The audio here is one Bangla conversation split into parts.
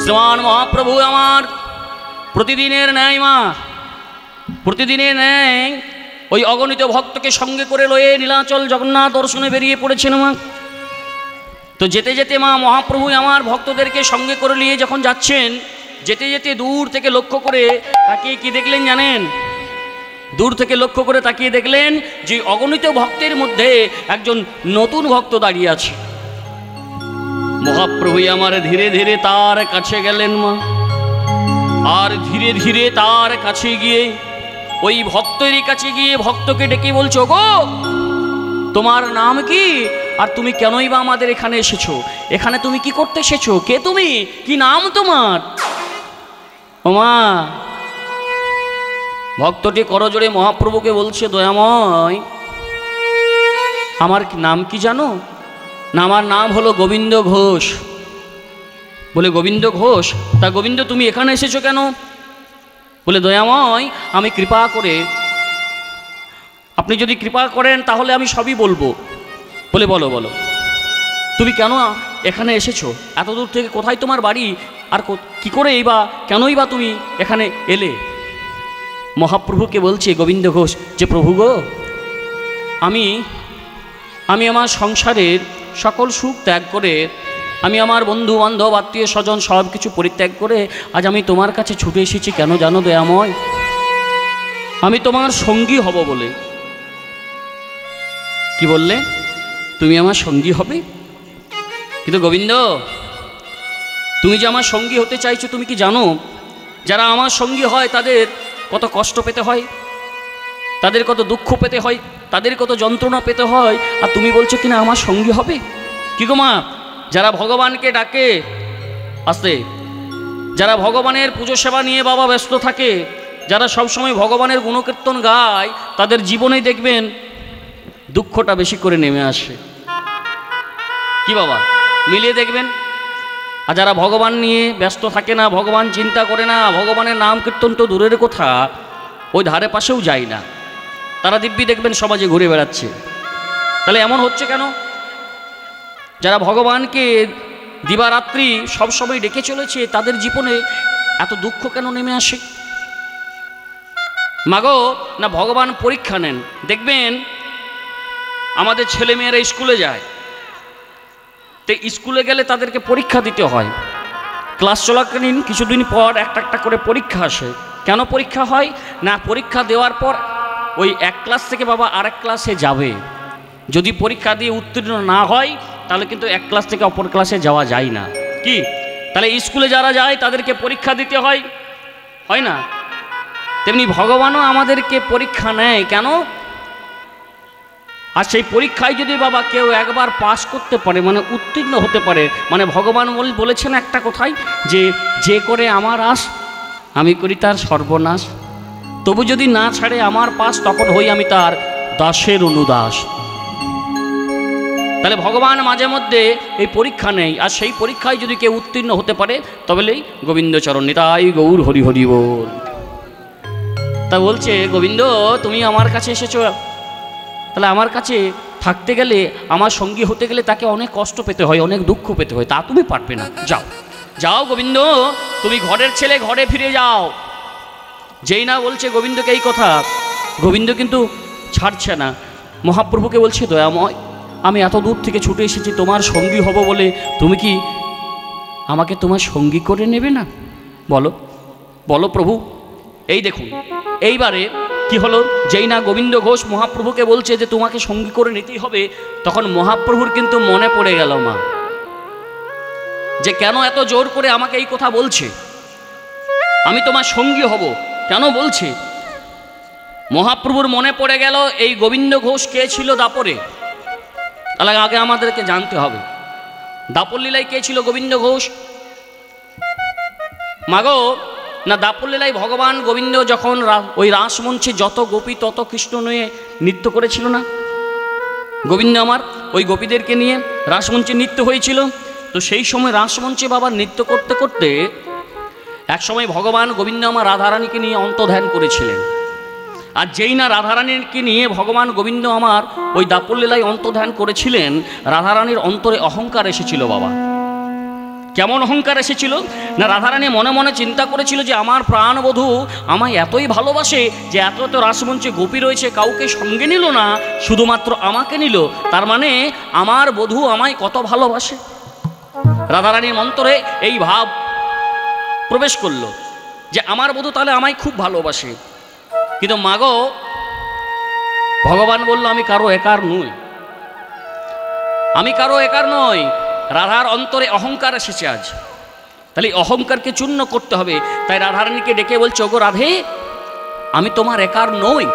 শ্রীমান মহাপ্রভু আমার প্রতিদিনের ন্যায় মা, প্রতিদিনের ন্যায় ওই অগণিত ভক্তকে সঙ্গে করে লয়ে নীলাচল জগন্নাথ দর্শনে বেরিয়ে পড়েছেন মা। তো যেতে যেতে মা মহাপ্রভু আমার ভক্তদেরকে সঙ্গে করে নিয়ে যখন যাচ্ছেন, যেতে যেতে দূর থেকে লক্ষ্য করে তাকিয়ে কি দেখলেন জানেন? দূর থেকে লক্ষ্য করে তাকিয়ে দেখলেন যে অগণিত ভক্তের মধ্যে একজন নতুন ভক্ত দাঁড়িয়ে আছে। মহাপ্রভু আমার ধীরে ধীরে তার কাছে গেলেন মা, আর ধীরে ধীরে তার কাছে গিয়ে ওই ভক্তের কাছে গিয়ে ভক্তকে ডেকে বলছো, গো তোমার নাম কি, আর তুমি কেনই বা আমাদের এখানে এসেছো? এখানে তুমি কি করতে এসেছো? কে তুমি? কি নাম তোমার? ও মা, ভক্তটি করজোড়ে মহাপ্রভুকে বলছে, দয়াময় আমার নাম কি জানো না? আমার নাম হলো গোবিন্দ ঘোষ। বলে গোবিন্দ ঘোষ? তা গোবিন্দ তুমি এখানে এসেছো কেন? বলে দয়াময় আমি কৃপা করে, আপনি যদি কৃপা করেন তাহলে আমি সবই বলবো। বলে বলো বলো, তুমি কেন এখানে এসেছো? এত দূর থেকে কোথায় তোমার বাড়ি, আর কি করে বা কেনই বা তুমি এখানে এলে? মহাপ্রভুকে বলছে গোবিন্দ ঘোষ যে প্রভু গো, আমি আমার সংসারের সকল সুখ ত্যাগ করে, আমি আমার বন্ধু বান্ধব আত্মীয় স্বজন সব কিছু পরিত্যাগ করে আজ আমি তোমার কাছে ছুটে এসেছি। কেন জানো দয়াময়? আমি তোমার সঙ্গী হব বলে। কি বললে? তুমি আমার সঙ্গী হবে? কিন্তু গোবিন্দ, তুমি যে আমার সঙ্গী হতে চাইছো, তুমি কি জানো যারা আমার সঙ্গী হয় তাদের কত কষ্ট পেতে হয়, তাদের কত দুঃখ পেতে হয়, তাদের কত যন্ত্রণা পেতে হয়, আর তুমি বলছো কিনা আমার সঙ্গী হবে? কি গো মা, যারা ভগবানকে ডাকে আসতে, যারা ভগবানের পুজো সেবা নিয়ে বাবা ব্যস্ত থাকে, যারা সবসময় ভগবানের গুণকীর্তন গায়, তাদের জীবনেই দেখবেন দুঃখটা বেশি করে নেমে আসে। কি বাবা, মিলিয়ে দেখবেন। আর যারা ভগবান নিয়ে ব্যস্ত থাকে না, ভগবান চিন্তা করে না, ভগবানের নাম কীর্তন তো দূরের কথা, ওই ধারে পাশেও যায় না, তারা দিব্যি দেখবেন সমাজে ঘুরে বেড়াচ্ছে। তাহলে এমন হচ্ছে কেন? যারা ভগবানকে দিবারাত্রি সবসময় ডেকে চলেছে, তাদের জীবনে এত দুঃখ কেন নেমে আসে? মাগো না, ভগবান পরীক্ষা নেন। দেখবেন আমাদের ছেলেমেয়েরা স্কুলে যায়, তো স্কুলে গেলে তাদেরকে পরীক্ষা দিতে হয়। ক্লাস চলাকালীন কিছুদিন পর একটা একটা করে পরীক্ষা আসে। কেন পরীক্ষা হয় না? পরীক্ষা দেওয়ার পর ওই এক ক্লাস থেকে বাবা আরেক ক্লাসে যাবে। যদি পরীক্ষা দিয়ে উত্তীর্ণ না হয় তাহলে কিন্তু এক ক্লাস থেকে অপর ক্লাসে যাওয়া যায় না। কি তাহলে স্কুলে যারা যায় তাদেরকে পরীক্ষা দিতে হয়, হয় না? তেমনি ভগবানও আমাদেরকে পরীক্ষা নেয়। কেন? আর সেই পরীক্ষায় যদি বাবা কেউ একবার পাস করতে পারে, মানে উত্তীর্ণ হতে পারে, মানে ভগবান বলেছেন একটা কথাই যে যে করে আমার আশ আমি করি তার সর্বনাশ, তবু যদি না ছাড়ে আমার পাশ তখন হই আমি তার দাসের অনুদাস। তাহলে ভগবান মাঝে মধ্যে এই পরীক্ষা নেই, আর সেই পরীক্ষায় যদি কেউ উত্তীর্ণ হতে পারে তবেই গোবিন্দচরণ নিতাই গৌর হরি হরি বল। তা বলছে গোবিন্দ তুমি আমার কাছে এসেছো, তাহলে আমার কাছে থাকতে গেলে, আমার সঙ্গী হতে গেলে তাকে অনেক কষ্ট পেতে হয়, অনেক দুঃখ পেতে হয়, তা তুমি পারবে না। যাও যাও গোবিন্দ, তুমি ঘরের ছেলে ঘরে ফিরে যাও। যেই না বলছে গোবিন্দকে এই কথা, গোবিন্দ কিন্তু ছাড়ছে না। মহাপ্রভুকে বলছে দয়াময় আমি এত দূর থেকে ছুটে এসেছি তোমার সঙ্গী হব বলে, তুমি কি আমাকে তোমার সঙ্গী করে নেবে না? বলো বলো প্রভু। এই দেখুন এইবারে কি হলো, যেই না গোবিন্দ ঘোষ মহাপ্রভুকে বলছে যে তোমাকে সঙ্গী করে নিতেই হবে, তখন মহাপ্রভুর কিন্তু মনে পড়ে গেল মা, যে কেন এত জোর করে আমাকে এই কথা বলছে, আমি তোমার সঙ্গী হব কেন বলছে। মহাপ্রভুর মনে পড়ে গেল এই গোবিন্দ ঘোষ কে ছিল দাপরে। তাহলে আগে আমাদেরকে জানতে হবে দাপর লীলায় কে ছিল গোবিন্দ ঘোষ। মাগো না, দাপর লীলায় ভগবান গোবিন্দ যখন ওই রাসমঞ্চে যত গোপী তত কৃষ্ণ নিয়ে নৃত্য করেছিল না, গোবিন্দ আমার ওই গোপীদেরকে নিয়ে রাসমঞ্চে নৃত্য হয়েছিল। তো সেই সময় রাসমঞ্চে বাবা নৃত্য করতে করতে এক সময় ভগবান গোবিন্দ আমার রাধারানীকে নিয়ে অন্তর্ধান করেছিলেন। আর যেই না রাধারানীকে নিয়ে ভগবান গোবিন্দ আমার ওই দাপর লীলায় অন্তর্ধান করেছিলেন, রাধারানীর অন্তরে অহংকার এসেছিল বাবা। কেমন অহংকার এসেছিল না, রাধারানী মনে মনে চিন্তা করেছিল যে আমার প্রাণবধূ আমায় এতই ভালোবাসে যে এত এত রাসমঞ্চে গোপী রয়েছে, কাউকে সঙ্গে নিল না, শুধুমাত্র আমাকে নিল, তার মানে আমার বধূ আমায় কত ভালোবাসে। রাধারানীর অন্তরে এই ভাব প্রবেশ করলো যে আমার বধূ তাহলে আমায় খুব ভালোবাসে। কিন্তু মাগো, ভগবান বলল আমি কারো একার নই, আমি কারো একার নই। রাধার অন্তরে অহংকার এসেছে আজ, তাহলে অহংকারকে চূর্ণ করতে হবে। তাই রাধারানীকে ডেকে বলছে, ওগো রাধে, আমি তোমার একার নই,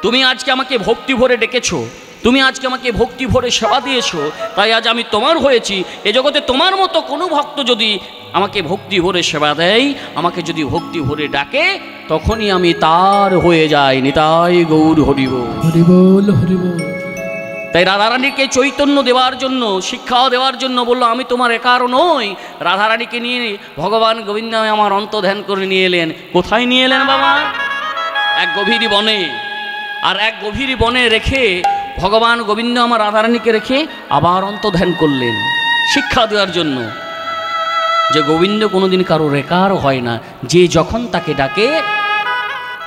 তুমি আজকে আমাকে ভক্তি ভরে ডেকেছো, তুমি আজকে আমাকে ভক্তি ভরে সেবা দিয়েছো, তাই আজ আমি তোমার হয়েছি। এ জগতে তোমার মতো কোনো ভক্ত যদি আমাকে ভক্তি ভরে সেবা দেয়, আমাকে যদি ভক্তি ভরে ডাকে, তখনই আমি তার হয়ে যাই। নিতাই গৌর হরিবোল, হরিবোল হরিবোল। তাই রাধারানীকে চৈতন্য দেওয়ার জন্য, শিক্ষা দেওয়ার জন্য বললো আমি তোমার একার নই। রাধারানীকে নিয়ে ভগবান গোবিন্দ আমার অন্তর্ধান করে নিয়ে এলেন। কোথায় নিয়ে এলেন বাবা? এক গভীর বনে। আর এক গভীর বনে রেখে ভগবান গোবিন্দ আমার রাধারানীকে রেখে আবার অন্তর্ধান করলেন শিক্ষা দেওয়ার জন্য যে গোবিন্দ কোনোদিন কারোর একার হয় না, যে যখন তাকে ডাকে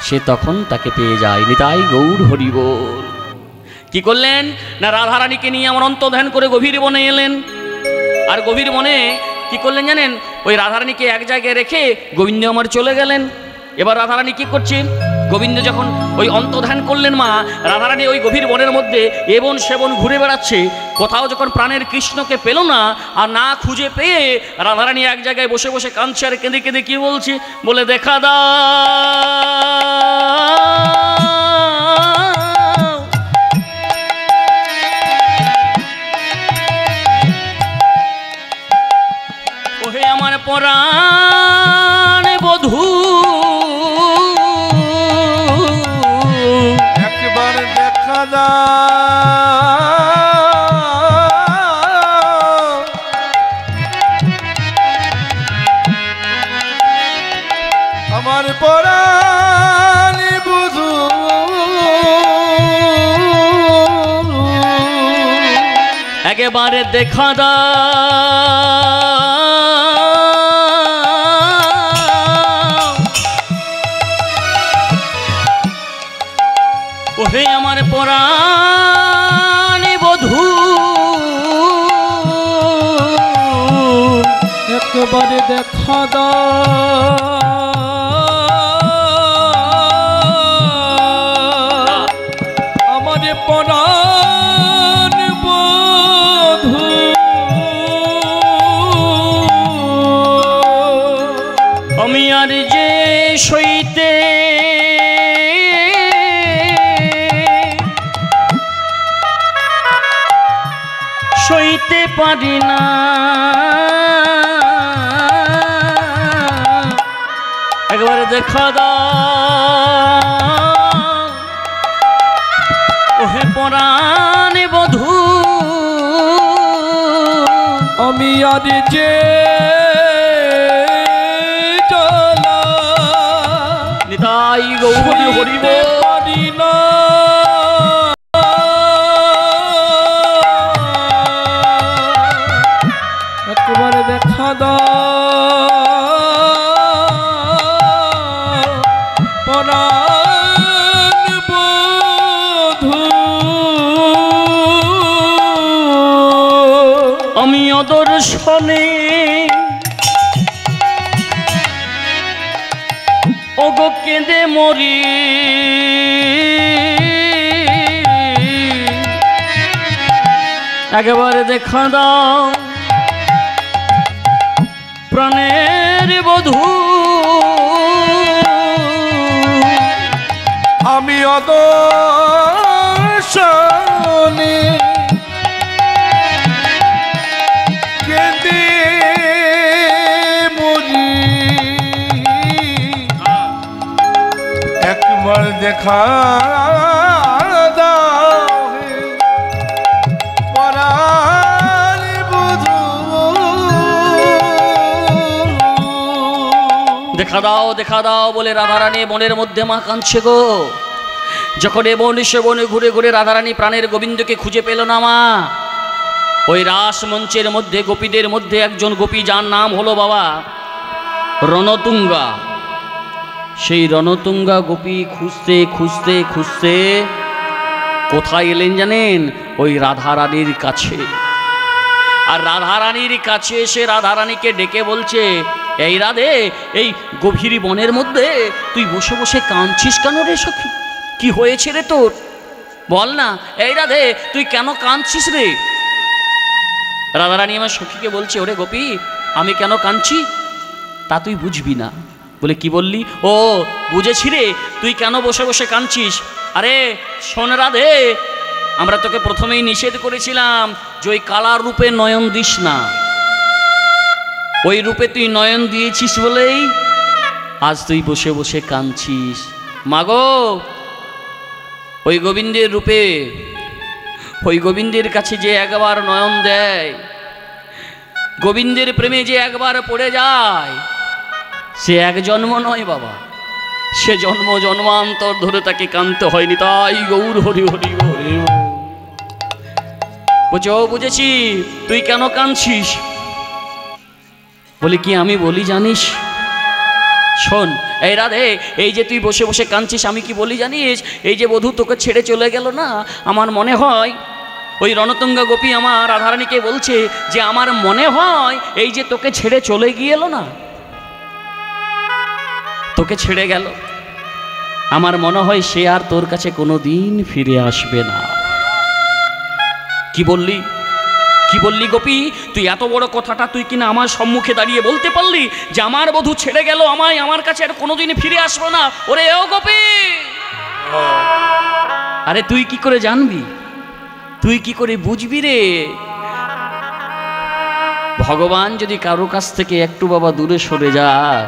সে তখন তাকে পেয়ে যায়। নিতাই গৌর হরিবোল। কি করলেন না, রাধারানীকে নিয়ে আমার অন্তর্ধান করে গভীর বনে এলেন। আর গভীর বনে কি করলেন জানেন? ওই রাধারানীকে এক জায়গায় রেখে গোবিন্দ আমার চলে গেলেন। এবার রাধারানী কি করছেন? গোবিন্দ যখন ওই অন্তর্ধান করলেন মা, রাধারানী ওই গভীর বনের মধ্যে এবন সেবন ঘুরে বেড়াচ্ছে। কোথাও যখন প্রাণের কৃষ্ণকে পেল না, আর না খুঁজে পেয়ে রাধারানী এক জায়গায় বসে বসে কাঁদছে আর কেঁদে কেঁদে কি বলছে, বলে দেখা দাও, ওহে আমার পরাণ বধূ, একবার দেখা দাও আমার পরাণ বধূ, একেবারে দেখা দাও, ওহে আমার পরাণ বধূ, একবারে দেখা দাও আমার পরাণ বধূ। আমি আর যে সইতে সইতে পারি না, একবারে দেখা দাও, ওহে পরাণ বধূ, আমি আর যে চলা নিতাই গৌর হরিবোল। পারি না, একবারে দেখা দাও পরাণ বধূ। আমি অদর্শনে ওগো কেঁদে মরি, একেবারে দেখা দাও প্রাণের বধূ, আমি অদর্শনে কেঁদে মরি, একবার দেখা দাও হে পরাণ বধূ। দেখা দাও দেখা দাও বলে রাধারানী বনের মধ্যে মা কাঁদছে গো। যখন এ বন সে বনে ঘুরে ঘুরে রাধারানী প্রাণের গোবিন্দকে খুঁজে পেল না মা, ওই রাস মঞ্চের মধ্যে গোপীদের মধ্যে একজন গোপী যার নাম হলো বাবা রণতুঙ্গা। সেই রণতুঙ্গা গোপী খুঁজতে খুঁজতে খুঁজতে কোথায় এলেন জানেন? ওই রাধারানীর কাছে। আর রাধারানীর কাছে এসে রাধারানীকে ডেকে বলছে, এই রাধে, এই গভীর বনের মধ্যে তুই বসে বসে কাঁদছিস কেন রে সখী? কি হয়েছে রে তোর? বল না। এই রাধে, তুই কেন কাঁদছিস রে? রাধারানী আমার সখীকে বলছে, ওরে গোপী, আমি কেন কাঁদছি তা তুই বুঝবি না। বলে, কি বললি? ও বুঝেছি রে, তুই কেন বসে বসে কাঁদছিস। আরে শোন রাধে, আমরা তোকে প্রথমেই নিষেধ করেছিলাম যে ওই কালার রূপে নয়ন দিস না। ওই রূপে তুই নয়ন দিয়েছিস বলেই আজ তুই বসে বসে কাঁদছিস। মাগো, ওই গোবিন্দের রূপে, ওই গোবিন্দের কাছে যে একবার নয়ন দেয়, গোবিন্দের প্রেমে যে একবার পড়ে যায়, সে এক জন্ম নয় বাবা, সে জন্ম জন্মান্তর ধরে তাকে কাঁদতে হয়নি। তাই গৌর হরি হরি হরি। বলছে, ও বুঝেছি, তুই কেন কাঁদছিস। বলি, কি আমি বলি জানিস? শোন এই রাধে, এই যে তুই বসে বসে কাঁদছিস, আমি কি বলি জানিস? এই যে বধূ তোকে ছেড়ে চলে গেল না, আমার মনে হয় ওই রণতুঙ্গা গোপী আমার রাধারানীকে বলছে যে আমার মনে হয় এই যে তোকে ছেড়ে চলে গিয়েল না, তোকে ছেড়ে গেল, আমার মনে হয় সে আর তোর কাছে কোনো দিন ফিরে আসবে না। কি বললি, কি বললি গোপী? তুই এত বড় কথাটা তুই কিনা আমার সম্মুখে দাঁড়িয়ে বলতে পারলি যে আমার বধূ ছেড়ে গেল, আমায় আমার কাছে আর কোনোদিন ফিরে আসবে না। ওরে ও গোপী, আরে তুই কি করে জানবি, তুই কি করে বুঝবি রে? ভগবান যদি কারো কাছ থেকে একটু বাবা দূরে সরে যায়,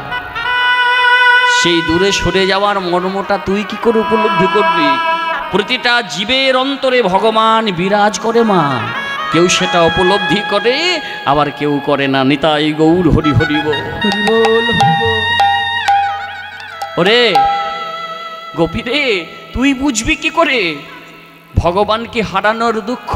সেই দূরে সরে যাওয়ার মর্মটা তুই কি করে উপলব্ধি করবি? প্রতিটা জীবের অন্তরে ভগবান বিরাজ করে মা, কেউ সেটা উপলব্ধি করে, আবার কেউ করে না। নিতাই গৌর হরি হরি বল। ওরে গোপী রে, তুই বুঝবি কি করে ভগবানকে হারানোর দুঃখ?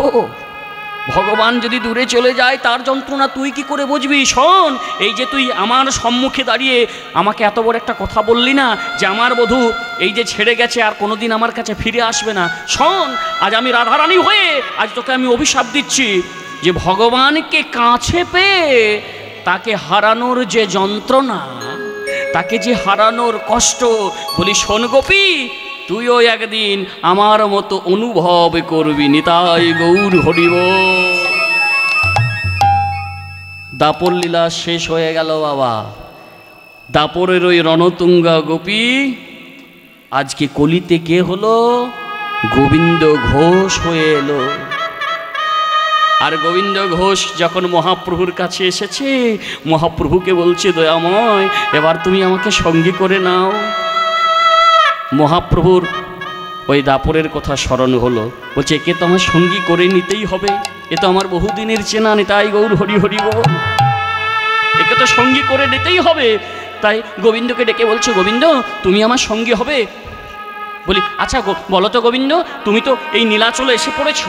ভগবান যদি দূরে চলে যায় তার যন্ত্রণা তুই কি করে বুঝবি? শোন, এই যে তুই আমার সম্মুখে দাঁড়িয়ে আমাকে এত বড় একটা কথা বললি না যে আমার বধূ এই যে ছেড়ে গেছে আর কোনোদিন আমার কাছে ফিরে আসবে না। শোন, আজ আমি রাধারানী হয়ে আজ তোকে আমি অভিশাপ দিচ্ছি যে ভগবানকে কাছে পেয়ে তাকে হারানোর যে যন্ত্রণা, তাকে যে হারানোর কষ্ট, বলি শোন গোপী, তুইও একদিন আমার মতো অনুভব করবি। নিতাই গৌর হরিব। দাপর লীলা শেষ হয়ে গেল বাবা। দাপরের ওই রণতুঙ্গা গোপী আজকে কলিতে কে হলো? গোবিন্দ ঘোষ হয়ে এলো। আর গোবিন্দ ঘোষ যখন মহাপ্রভুর কাছে এসেছে, মহাপ্রভুকে বলছে, দয়াময়, এবার তুমি আমাকে সঙ্গী করে নাও। মহাপ্রভুর ওই দাপরের কথা স্মরণ হলো, বলছে একে তো আমার সঙ্গী করে নিতেই হবে, এ তো আমার বহুদিনের চেনা। নিতাই গৌর হরি হরি বল। একে তো সঙ্গী করে নিতেই হবে। তাই গোবিন্দকে ডেকে বলছে, গোবিন্দ তুমি আমার সঙ্গী হবে? বলি, আচ্ছা বলো তো গোবিন্দ, তুমি তো এই নীলাচলে এসে পড়েছো,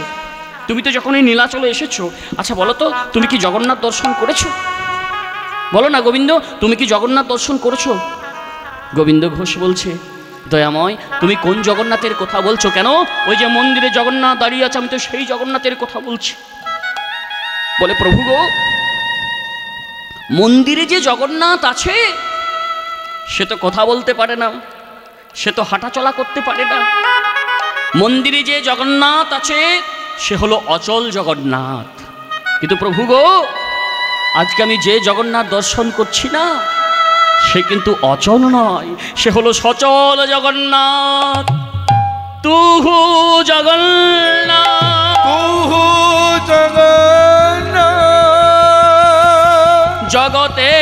তুমি তো যখন এই নীলাচলে এসেছো, আচ্ছা বলো তো তুমি কি জগন্নাথ দর্শন করেছো? বলো না গোবিন্দ, তুমি কি জগন্নাথ দর্শন করেছো? গোবিন্দ ঘোষ বলছে, দয়াময়, তুমি কোন জগন্নাথের কথা বলছো? কেন, ওই যে মন্দিরে জগন্নাথ দাঁড়িয়ে আছে, আমি তো সেই জগন্নাথের কথা বলছি। বলে, প্রভু গো, মন্দিরে যে জগন্নাথ আছে সে তো কথা বলতে পারে না, সে তো হাঁটাচলা করতে পারে না। মন্দিরে যে জগন্নাথ আছে সে হলো অচল জগন্নাথ। কিন্তু প্রভু গো, আজকে আমি যে জগন্নাথ দর্শন করছি না, সে কিন্তু অচল নয়, সে হলো সচল জগন্নাথ। তুহু জগন্নাথ, তুহু জগন্নাথ, জগতে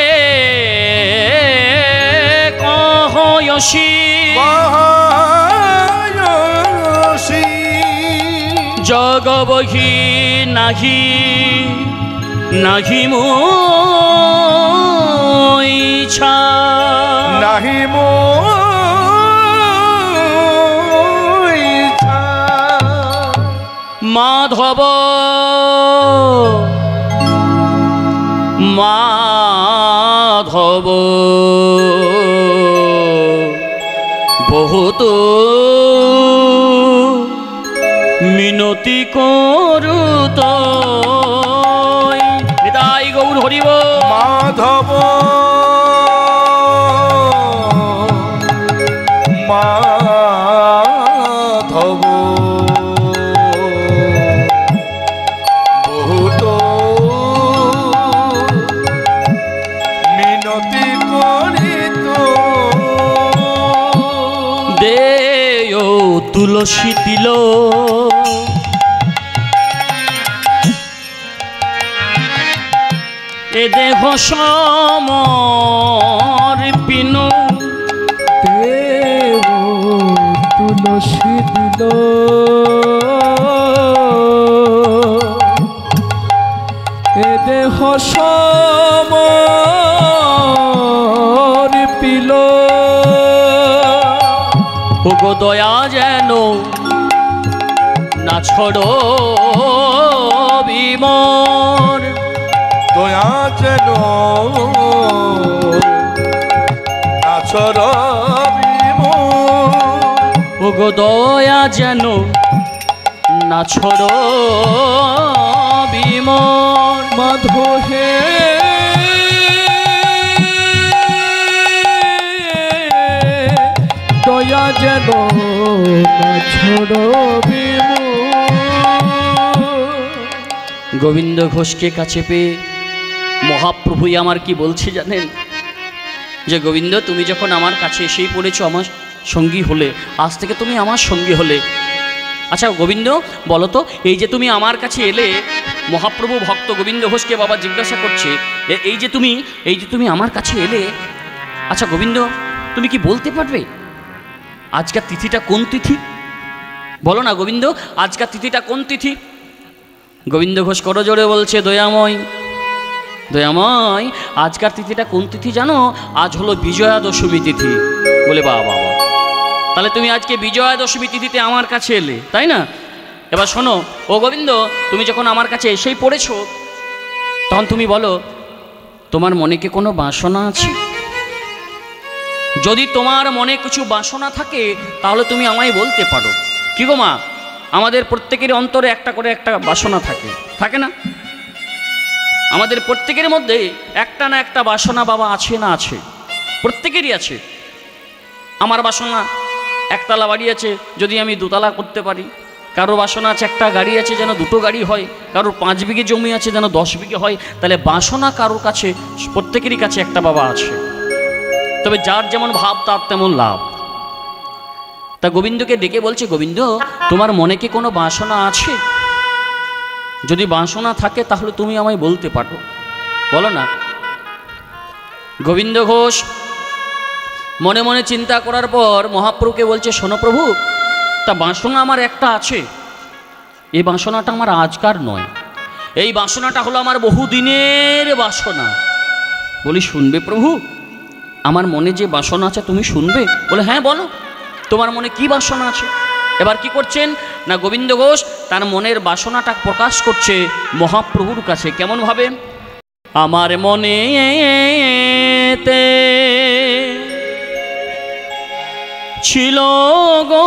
কহয়সী, মহায়সী, জগবহি নাহি নাহি মো ইচ্ছা, নাহি মো ইচ্ছা। মাধব মাধব বহুত মিনতি করুত নিতাই গৌর হরিব মাধব মাধব বহুত মিনতি করিত দেয় তুলসী তিল এ দেহ সমর্পিনু দেব তুলসী দিল এ দেহ সমর্পিল ওগো দয়া যেন না ছড়ো বিমর দয়া যেন আচর ওগো দয়া যেন না ছড়ো বিমর মাধো হে দয়া যেন না ছড়বি গোবিন্দ ঘোষকে কাছে পেয়ে মহাপ্রভুই আমার কি বলছে জানেন, যে গোবিন্দ তুমি যখন আমার কাছে এসেই পড়েছো, আমার সঙ্গী হলে, আজ থেকে তুমি আমার সঙ্গী হলে। আচ্ছা গোবিন্দ বলো তো, এই যে তুমি আমার কাছে এলে, মহাপ্রভু ভক্ত গোবিন্দ ঘোষকে বাবা জিজ্ঞাসা করছে, এই যে তুমি আমার কাছে এলে, আচ্ছা গোবিন্দ তুমি কি বলতে পারবে আজকের তিথিটা কোন তিথি? বলো না গোবিন্দ, আজকের তিথিটা কোন তিথি? গোবিন্দ ঘোষ করজোড়ে বলছে, দয়াময় দয়াময় আজকের তিথিটা কোন তিথি জানো? আজ হলো বিজয়া দশমী তিথি। বলে বাবা বাবা, তাহলে তুমি আজকে বিজয়া দশমী তিথিতে আমার কাছে এলে, তাই না? এবার শোনো ও গোবিন্দ, তুমি যখন আমার কাছে এসেই পড়েছো, তখন তুমি বলো তোমার মনে কি কোনো বাসনা আছে? যদি তোমার মনে কিছু বাসনা থাকে তাহলে তুমি আমায় বলতে পারো। কি গো মা, আমাদের প্রত্যেকের অন্তরে একটা করে একটা বাসনা থাকে, থাকে না? আমাদের প্রত্যেকের মধ্যে একটা না একটা বাসনা বাবা আছে না? আছে, প্রত্যেকেরই আছে। আমার বাসনা একতলা বাড়ি আছে, যদি আমি দুতলা করতে পারি। কারো বাসনা আছে একটা গাড়ি আছে যেন দুটো গাড়ি হয়, কারোর 5 বিঘে জমি আছে যেন 10 বিঘে হয়। তাহলে বাসনা কারোর কাছে, প্রত্যেকেরই কাছে একটা বাবা আছে। তবে যার যেমন ভাব তার তেমন লাভ। তা গোবিন্দকে ডেকে বলছে, গোবিন্দ তোমার মনে কি কোনো বাসনা আছে? যদি বাসনা থাকে তাহলে তুমি আমায় বলতে পারো, বলো না। গোবিন্দ ঘোষ মনে মনে চিন্তা করার পর মহাপ্রভুকে বলছে, শোনো প্রভু, তা বাসনা আমার একটা আছে। এই বাসনাটা আমার আজকার নয়, এই বাসনাটা হলো আমার বহুদিনের বাসনা। বলি শুনবে প্রভু, আমার মনে যে বাসনা আছে তুমি শুনবে? বলে হ্যাঁ বলো, তোমার মনে কি বাসনা আছে? এবার কি করছেন না, গোবিন্দ ঘোষ তার মনের বাসনাটা প্রকাশ করছে মহাপ্রভুর কাছে। কেমন ভাবে? আমার মনেতে ছিল গো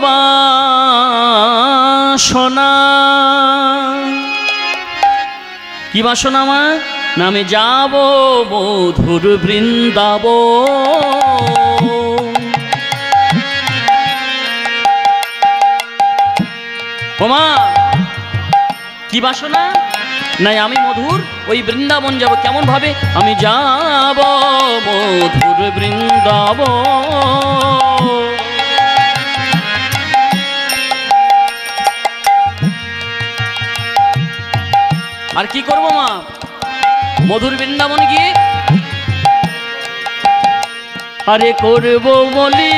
বাসনা। কি বাসনা আমার? না আমি যাব মধুর বৃন্দাবন। ওমা কি বাসনা? নাই আমি মধুর ওই বৃন্দাবন যাব। কেমন ভাবে? আমি যাব মধুর বৃন্দাবন। আর কি করব মা? মধুর বৃন্দাবন গিয়ে আরে করব বলি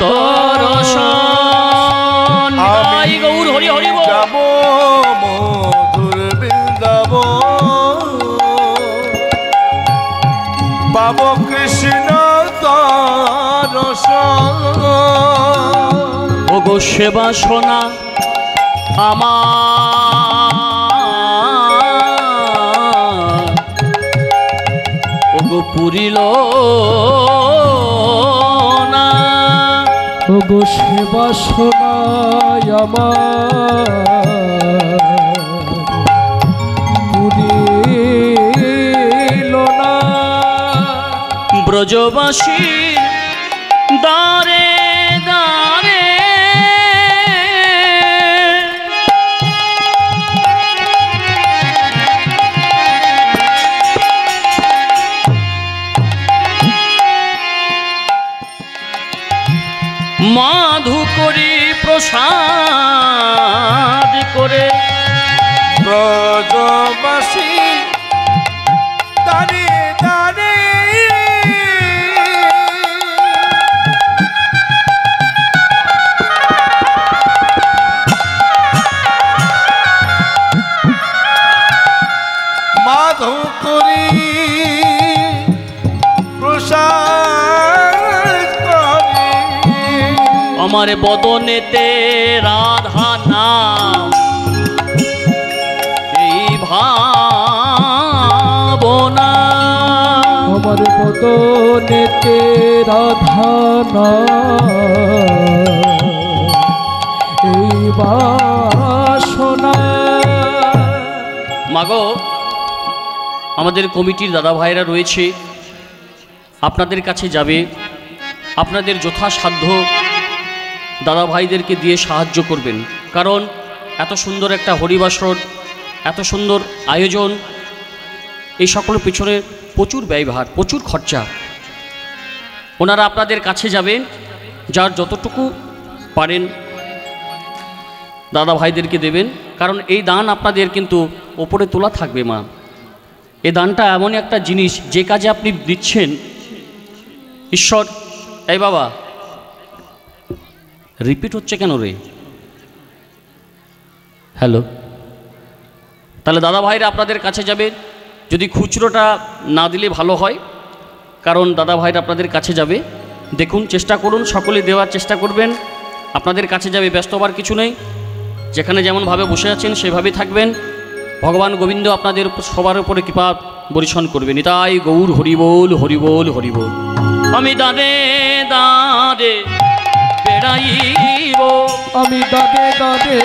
দর্শন। আমি গৌর হরি হরি বল। যাব মধুর বৃন্দাবন, পাব কৃষ্ণ দর্শন। ওগো সেবা শোনা আমার গো পুরিল না। ওগো সে বাসনায় আমার পুরিল না। ব্রজবাসীর দ্বারে দ্বারে মাধু করি প্রসাদ করে ব্রজবাসী দাঁড়ে দাঁড়ে মাধু করি প্রসাদ করে আমার বদনেতে রাধা নাম এই ভাবনা। আমার বদনেতে রাধা এই বাসনা। মাগো, আমাদের কমিটির দাদা ভাইরা রয়েছে, আপনাদের কাছে যাবে, আপনাদের যথাসাধ্য দাদা ভাইদেরকে দিয়ে সাহায্য করবেন। কারণ এত সুন্দর একটা হরিবাসর, এত সুন্দর আয়োজন, এই সকলের পিছনে প্রচুর ব্যয়ভার, প্রচুর খরচা। ওনারা আপনাদের কাছে যাবেন, যার যতটুকু পারেন দাদা ভাইদেরকে দেবেন। কারণ এই দান আপনাদের কিন্তু ওপরে তোলা থাকবে মা। এই দানটা এমন একটা জিনিস, যে কাজে আপনি দিচ্ছেন ঈশ্বর। এই বাবা, রিপিট হচ্ছে কেন রে? হ্যালো। তাহলে দাদা ভাইরা আপনাদের কাছে যাবে, যদি খুচরোটা না দিলে ভালো হয়, কারণ দাদা ভাইরা আপনাদের কাছে যাবে। দেখুন, চেষ্টা করুন, সকলে দেওয়ার চেষ্টা করবেন। আপনাদের কাছে যাবে, ব্যস্ত হবার কিছু নেই। যেখানে যেমনভাবে বসে আছেন সেভাবেই থাকবেন। ভগবান গোবিন্দ আপনাদের সবার উপরে কৃপা বর্ষণ করবেন। নিতাই গৌর হরিবোল হরিবোল হরিবোল। আমি দাদে দাদে বেড়াইব, আমি দাদে দাদে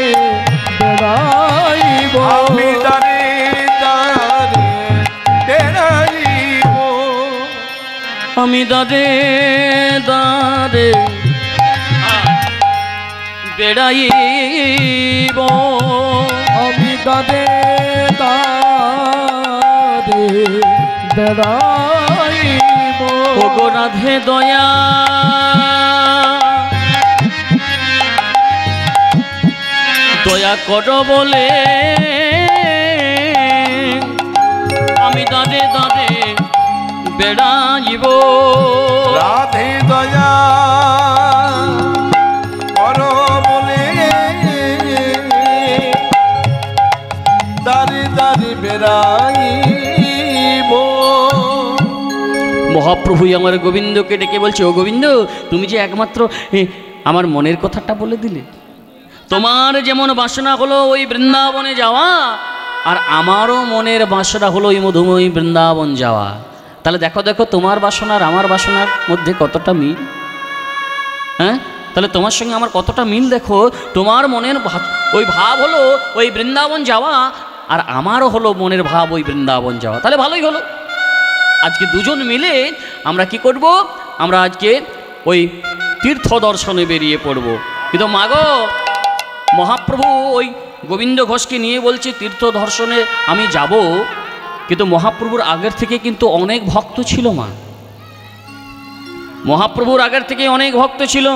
বেড়াইব, আমি দাঁড়ে দাঁড়ে বেড়াইব, আমি দাদে দাদে বেড়াইব, আমি দাদে দাদে বেড়াইব। ওগো রাধে দয়া দয়া কর বলে আমি দাদে দাদে বেড়াইব। রাধে দয়া কর বলে দাঁড়ে দাঁড়ে বেড়াইব। মহাপ্রভুই আমার গোবিন্দকে ডেকে বলছে, ও গোবিন্দ, তুমি যে একমাত্র আমার মনের কথাটা বলে দিলে। তোমার যেমন বাসনা হলো ওই বৃন্দাবনে যাওয়া, আর আমারও মনের বাসনা হলো ওই মধুময়ী বৃন্দাবন যাওয়া। তাহলে দেখো দেখো, তোমার বাসনা আর আমার বাসনার মধ্যে কতটা মিল। হ্যাঁ, তাহলে তোমার সঙ্গে আমার কতটা মিল দেখো। তোমার মনের ওই ভাব হলো ওই বৃন্দাবন যাওয়া, আর আমারও হলো মনের ভাব ওই বৃন্দাবন যাওয়া। তাহলে ভালোই হলো। আজকে দুজন মিলে আমরা কি করব? আমরা আজকে ওই তীর্থ দর্শনে বেরিয়ে পড়ব। কিন্তু মাগো, মহাপ্রভু ওই গোবিন্দ ঘোষকে নিয়ে বলছে তীর্থ দর্শনে আমি যাব, কিন্তু মহাপ্রভুর আগের থেকে কিন্তু অনেক ভক্ত ছিল মা। মহাপ্রভুর আগের থেকে অনেক ভক্ত ছিল।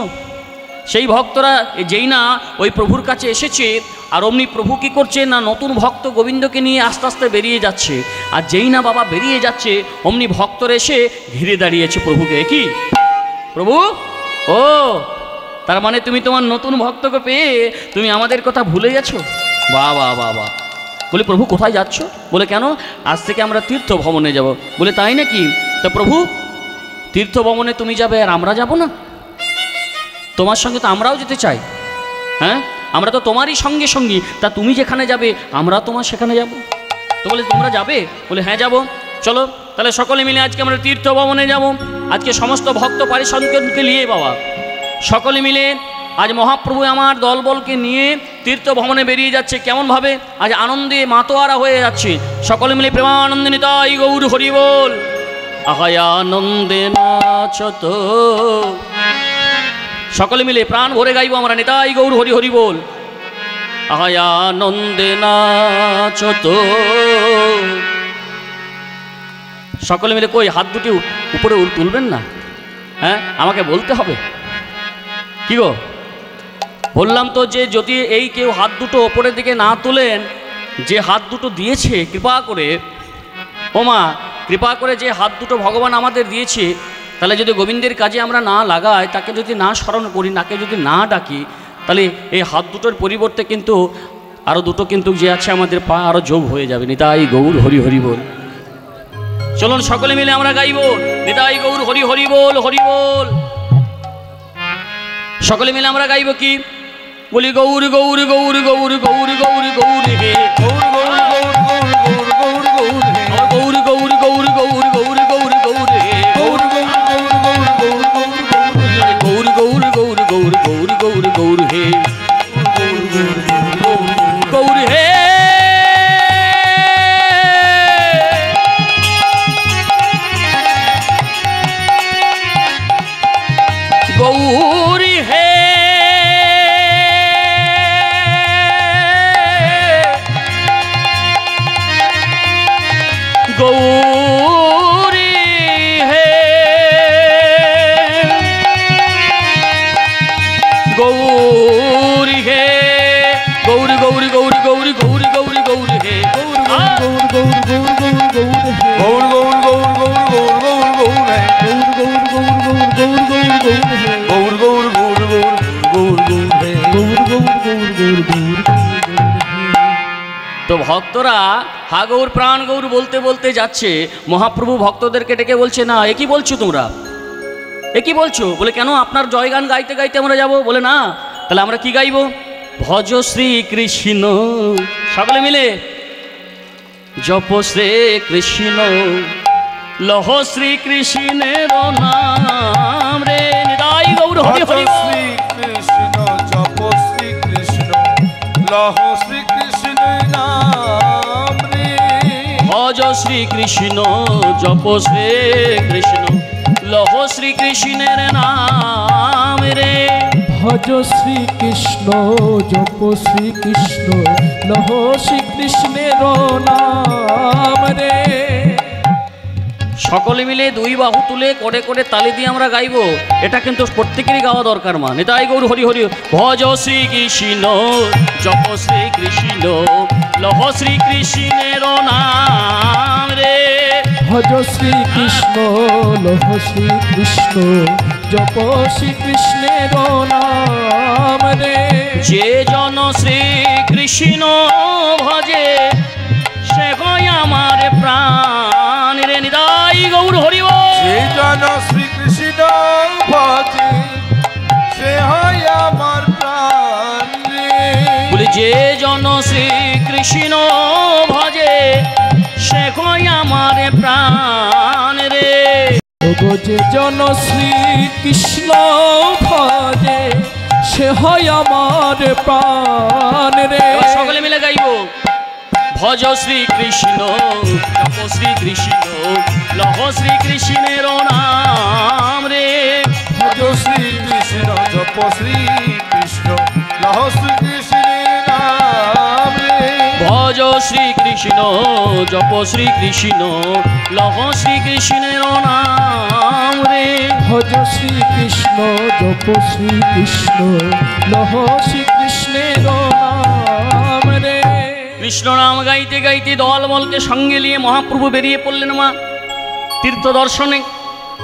সেই ভক্তরা যেই না ওই প্রভুর কাছে এসেছে, আর অমনি প্রভু কী করছে না, নতুন ভক্ত গোবিন্দকে নিয়ে আস্তে আস্তে বেরিয়ে যাচ্ছে। আর যেই না বাবা বেরিয়ে যাচ্ছে, অমনি ভক্তরা এসে ঘিরে দাঁড়িয়েছে প্রভুকে। কি প্রভু, ও তার মানে তুমি তোমার নতুন ভক্তকে পেয়ে তুমি আমাদের কথা ভুলে গেছো? বাহ বাহ বাহ বাহ। বলে প্রভু কোথায় যাচ্ছ? বলে কেন, আজ থেকে আমরা তীর্থ ভ্রমণে যাব। বলে তাই নাকি? তা প্রভু, তীর্থ ভ্রমণে তুমি যাবে আর আমরা যাব না? তোমার সঙ্গে তো আমরাও যেতে চাই। হ্যাঁ, আমরা তো তোমারই সঙ্গে সঙ্গী। তা তুমি যেখানে যাবে আমরা তোমার সেখানে যাব। তো বলে তোমরা যাবে? বলে হ্যাঁ যাব, চলো। তাহলে সকলে মিলে আজকে আমরা তীর্থ ভ্রমণে যাব। আজকে সমস্ত ভক্ত পারিষদকে নিয়ে বাবা সকলে মিলে আজ মহাপ্রভু আমার দলবলকে নিয়ে তীর্থ ভ্রমণে বেরিয়ে যাচ্ছে। কেমনভাবে আজ আনন্দে মাতোয়ারা হয়ে যাচ্ছে। সকলে মিলে প্রেমানন্দে নিতাই গৌর হরি বল। আহায় আনন্দে নাচত, সকলে মিলে প্রাণ ভরে গাইব আমরা নিতাই গৌর হরি হরি বল। আহায় আনন্দে নাচত। সকলে মিলে কই হাত দুটি উপরে তুলবেন না? হ্যাঁ, আমাকে বলতে হবে কি গো? বললাম তো যে যদি এই কেউ হাত দুটো ওপরের দিকে না তোলেন, যে হাত দুটো দিয়েছে কৃপা করে, ও মা কৃপা করে যে হাত দুটো ভগবান আমাদের দিয়েছে, তাহলে যদি গোবিন্দের কাজে আমরা না লাগাই, তাকে যদি না স্মরণ করি, তাকে যদি না ডাকি, তাহলে এই হাত দুটোর পরিবর্তে কিন্তু আরও দুটো কিন্তু যে আছে আমাদের পা আরও যোগ হয়ে যাবে। নিতাই গৌর হরি হরি বল। চলুন সকলে মিলে আমরা গাইব নিতাই গৌর হরি হরি বল, হরি বল। সকলে মিলে আমরা গাইব কি? বলি গৌর গৌর গৌর গৌর গৌর গৌর গৌর হে গৌর গৌর গৌর গৌর গৌর গৌর গৌর হে গৌর গৌর গৌর গৌর গৌর গৌর গৌর হে গৌর গৌর গৌর গৌর গৌর গৌর গৌর গৌর গৌর গৌর গৌর গৌর গৌর হে গৌর গৌর গৌর গৌর হে গৌর হে গৌরী হে গৌরী হে গৌর গৌর গৌর গৌর গৌর গৌর গৌর হে গৌর গৌর গৌর গৌর গৌর হে গৌর গৌর গৌর গৌর গৌর গৌর হে গৌর গৌর গৌর গৌর গৌর গৌর হে গৌর গৌর গৌর গৌর গৌর গৌর হে গৌর গৌর গৌর গৌর গৌর তো ভক্তরা হা গৌর প্রাণ গৌর বলতে বলতে যাচ্ছে। মহাপ্রভু ভক্তদেরকে ডেকে বলছে, না এ কি বলছো তোমরা, এ কি বলছো? বলে কেন, আপনার জয়গান গাইতে গাইতে আমরা যাব। বলে না, তাহলে আমরা কি গাইব? ভজ শ্রী কৃষ্ণ। সকলে মিলে জপ শ্রী কৃষ্ণ, লহ শ্রী কৃষ্ণের নাম রে। নিতাই গৌর হরি হরি বল। শ্রী কৃষ্ণ জপ শ্রী কৃষ্ণ লহ শ্রী কৃষ্ণ নাম রে ভজ শ্রী কৃষ্ণ জপ শ্রী কৃষ্ণ, লহ শ্রী কৃষ্ণের নাম রে। ভজ শ্রী কৃষ্ণ জপ শ্রী কৃষ্ণ লহ শ্রী কৃষ্ণের নাম রে। সকলে মিলে দুই বাহু তুলে করে করে তালি দিয়ে আমরা গাইব। এটা কিন্তু প্রত্যেকেরই গাওয়া দরকার মা। নিতাই গৌর হরি হরি। ভজ শ্রী কৃষ্ণ জপ শ্রী কৃষ্ণ, লহ শ্রী কৃষ্ণের নাম রে। ভজ শ্রী কৃষ্ণ লহ শ্রী কৃষ্ণ জপ শ্রী কৃষ্ণের নাম রে। যে জন শ্রী কৃষ্ণ ভজে, সে হয় আমার প্রাণ রে। নিতাই গৌর হরি বল। যে জন শ্রী কৃষ্ণ ভজে সে হয় আমার প্রাণ রে বলি যে জন শ্রী কৃষ্ণ ভজে, সে হয় আমার প্রাণ রে। ওগো যে জন শ্রী কৃষ্ণ ভজে সে হয় আমার প্রাণ রে। এবার সকলে মিলে গাইব ভজ শ্রী কৃষ্ণ জপ শ্রী কৃষ্ণ, লহ শ্রী কৃষ্ণের নাম রে। ভজ শ্রী কৃষ্ণ জপ শ্রী কৃষ্ণ লহ শ্রী কৃষ্ণের নাম রে ভজ শ্রী কৃষ্ণ জপ শ্রী কৃষ্ণ, লহ শ্রী কৃষ্ণের নাম রে। ভজ শ্রী কৃষ্ণ জপ শ্রী কৃষ্ণ লহ শ্রী কৃষ্ণের নাম রে। কৃষ্ণ নাম গাইতে গাইতে দলবলকে সঙ্গে নিয়ে মহাপ্রভু বেরিয়ে পড়লেন মা তীর্থ দর্শনে।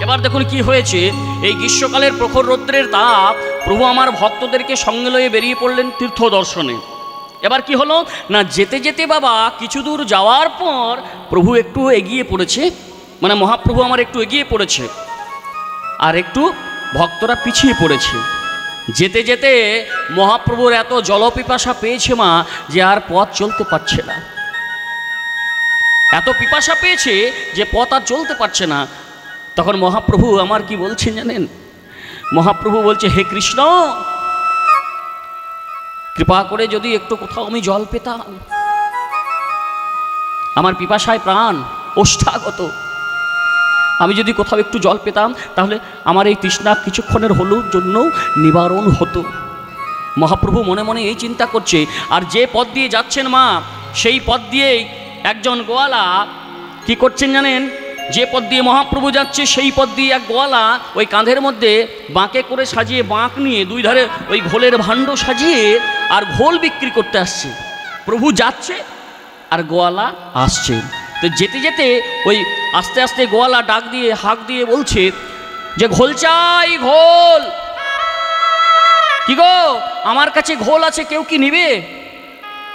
এবার দেখুন কি হয়েছে। এই গ্রীষ্মকালের প্রখর রৌদ্রের তাপ, প্রভু আমার ভক্তদেরকে সঙ্গে লয়ে বেরিয়ে পড়লেন তীর্থ দর্শনে। এবার কি হলো না, যেতে যেতে বাবা কিছু দূর যাওয়ার পর প্রভু একটু এগিয়ে পড়েছে, মানে মহাপ্রভু আমার একটু এগিয়ে পড়েছে, আর একটু ভক্তরা পিছিয়ে পড়েছে। যেতে যেতে মহাপ্রভুর এত জলপিপাসা পেয়েছে মা যে আর পথ চলতে পারছে না। এত পিপাসা পেয়েছে যে পথ আর চলতে পারছে না। তখন মহাপ্রভু আমার কি বলছেন জানেন? মহাপ্রভু বলছে, হে কৃষ্ণ, কৃপা করে যদি একটু কোথাও আমি জল পেতাম, আমার পিপাসায় প্রাণ ওষ্ঠাগত, আমি যদি কোথাও একটু জল পেতাম তাহলে আমার এই তৃষ্ণা কিছুক্ষণের হলেও জন্য নিবারণ হতো। মহাপ্রভু মনে মনে এই চিন্তা করছে। আর যে পথ দিয়ে যাচ্ছেন মা, সেই পথ দিয়েই একজন গোয়ালা কি করছেন জানেন? যে পথ দিয়ে মহাপ্রভু যাচ্ছে সেই পথ দিয়ে এক গোয়ালা ওই কাঁধের মধ্যে বাঁকে করে সাজিয়ে, বাঁক নিয়ে দুই ধারে ওই ঘোলের ভাণ্ড সাজিয়ে আর ঘোল বিক্রি করতে আসছে। প্রভু যাচ্ছে আর গোয়ালা আসছে। তো যেতে যেতে ওই আস্তে আস্তে গোয়ালা ডাক দিয়ে, হাঁক দিয়ে বলছে যে, ঘোল চাই, ঘোল। কি গো, আমার কাছে ঘোল আছে, কেউ কি নিবে?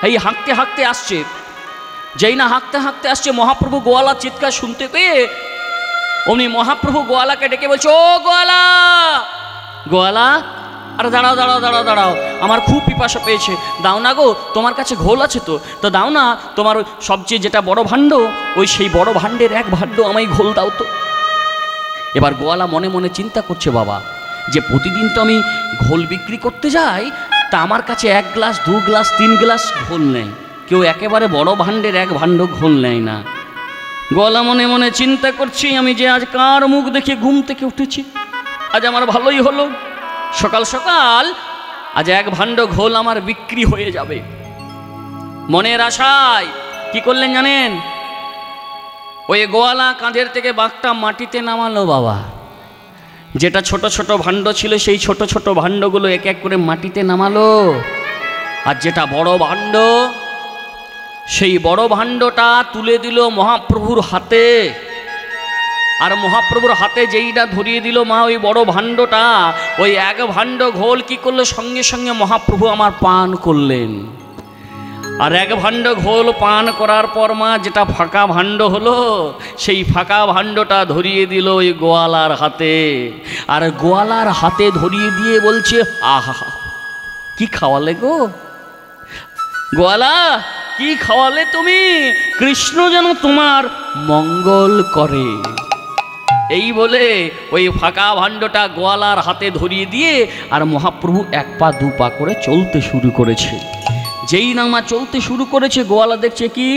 এই হাঁকতে হাঁকতে আসছে। যেই না হাঁকতে হাঁকতে আসছে, মহাপ্রভু গোয়ালা চিৎকার শুনতে পেয়ে অমনি মহাপ্রভু গোয়ালাকে ডেকে বলছে, ও গোয়ালা, গোয়ালা, আরে দাঁড়াও দাঁড়াও দাঁড়াও দাঁড়াও, আমার খুব পিপাসা পেয়েছে, দাও না গো, তোমার কাছে ঘোল আছে তো দাও না, তোমার সবচেয়ে যেটা বড় ভাণ্ড, ওই সেই বড় ভাণ্ডের এক ভাণ্ড আমায় ঘোল দাও তো। এবার গোয়ালা মনে মনে চিন্তা করছে, বাবা, যে প্রতিদিন তো আমি ঘোল বিক্রি করতে যাই, তা আমার কাছে 1 গ্লাস 2 গ্লাস 3 গ্লাস ঘোল নেই, কেউ একেবারে বড় ভাণ্ডের এক ভাণ্ড ঘোল নেয় না। গোয়ালা মনে মনে চিন্তা করছি, আমি যে আজ কার মুখ দেখে ঘুম থেকে উঠেছি, আজ আমার ভালোই হলো, সকাল সকাল আজ 1 ভাণ্ড ঘোল আমার বিক্রি হয়ে যাবে। মনের আশায় কি করলেন জানেন? ওই গোয়ালা কাঁধের থেকে বাঘটা মাটিতে নামালো বাবা। যেটা ছোট ছোট ভাণ্ড ছিল সেই ছোট ছোট ভাণ্ডগুলো এক এক করে মাটিতে নামালো। আর যেটা বড় ভাণ্ড, সেই বড় ভাণ্ডটা তুলে দিল মহাপ্রভুর হাতে। আর মহাপ্রভুর হাতে যেইটা ধরিয়ে দিল মা ওই বড় ভাণ্ডটা, ওই 1 ভাণ্ড ঘোল কি করলো, সঙ্গে সঙ্গে মহাপ্রভু আমার পান করলেন। আর 1 ভাণ্ড ঘোল পান করার পর মা যেটা ফাঁকা ভাণ্ড হলো, সেই ফাঁকা ভাণ্ডটা ধরিয়ে দিল ওই গোয়ালার হাতে। আর গোয়ালার হাতে ধরিয়ে দিয়ে বলছে, আহা, কি খাওয়ালে গো গোয়ালা, কি খাওয়ালে তুমি, কৃষ্ণ যেন তোমার মঙ্গল করে। এই বলে ওই ফাঁকা ভাণ্ডটা গোয়ালার হাতে ধরিয়ে দিয়ে আর মহাপ্রভু 1 পা 2 পা করে চলতে শুরু করেছে। যেই না মা চলতে শুরু করেছে, গোয়ালা দেখছে কি,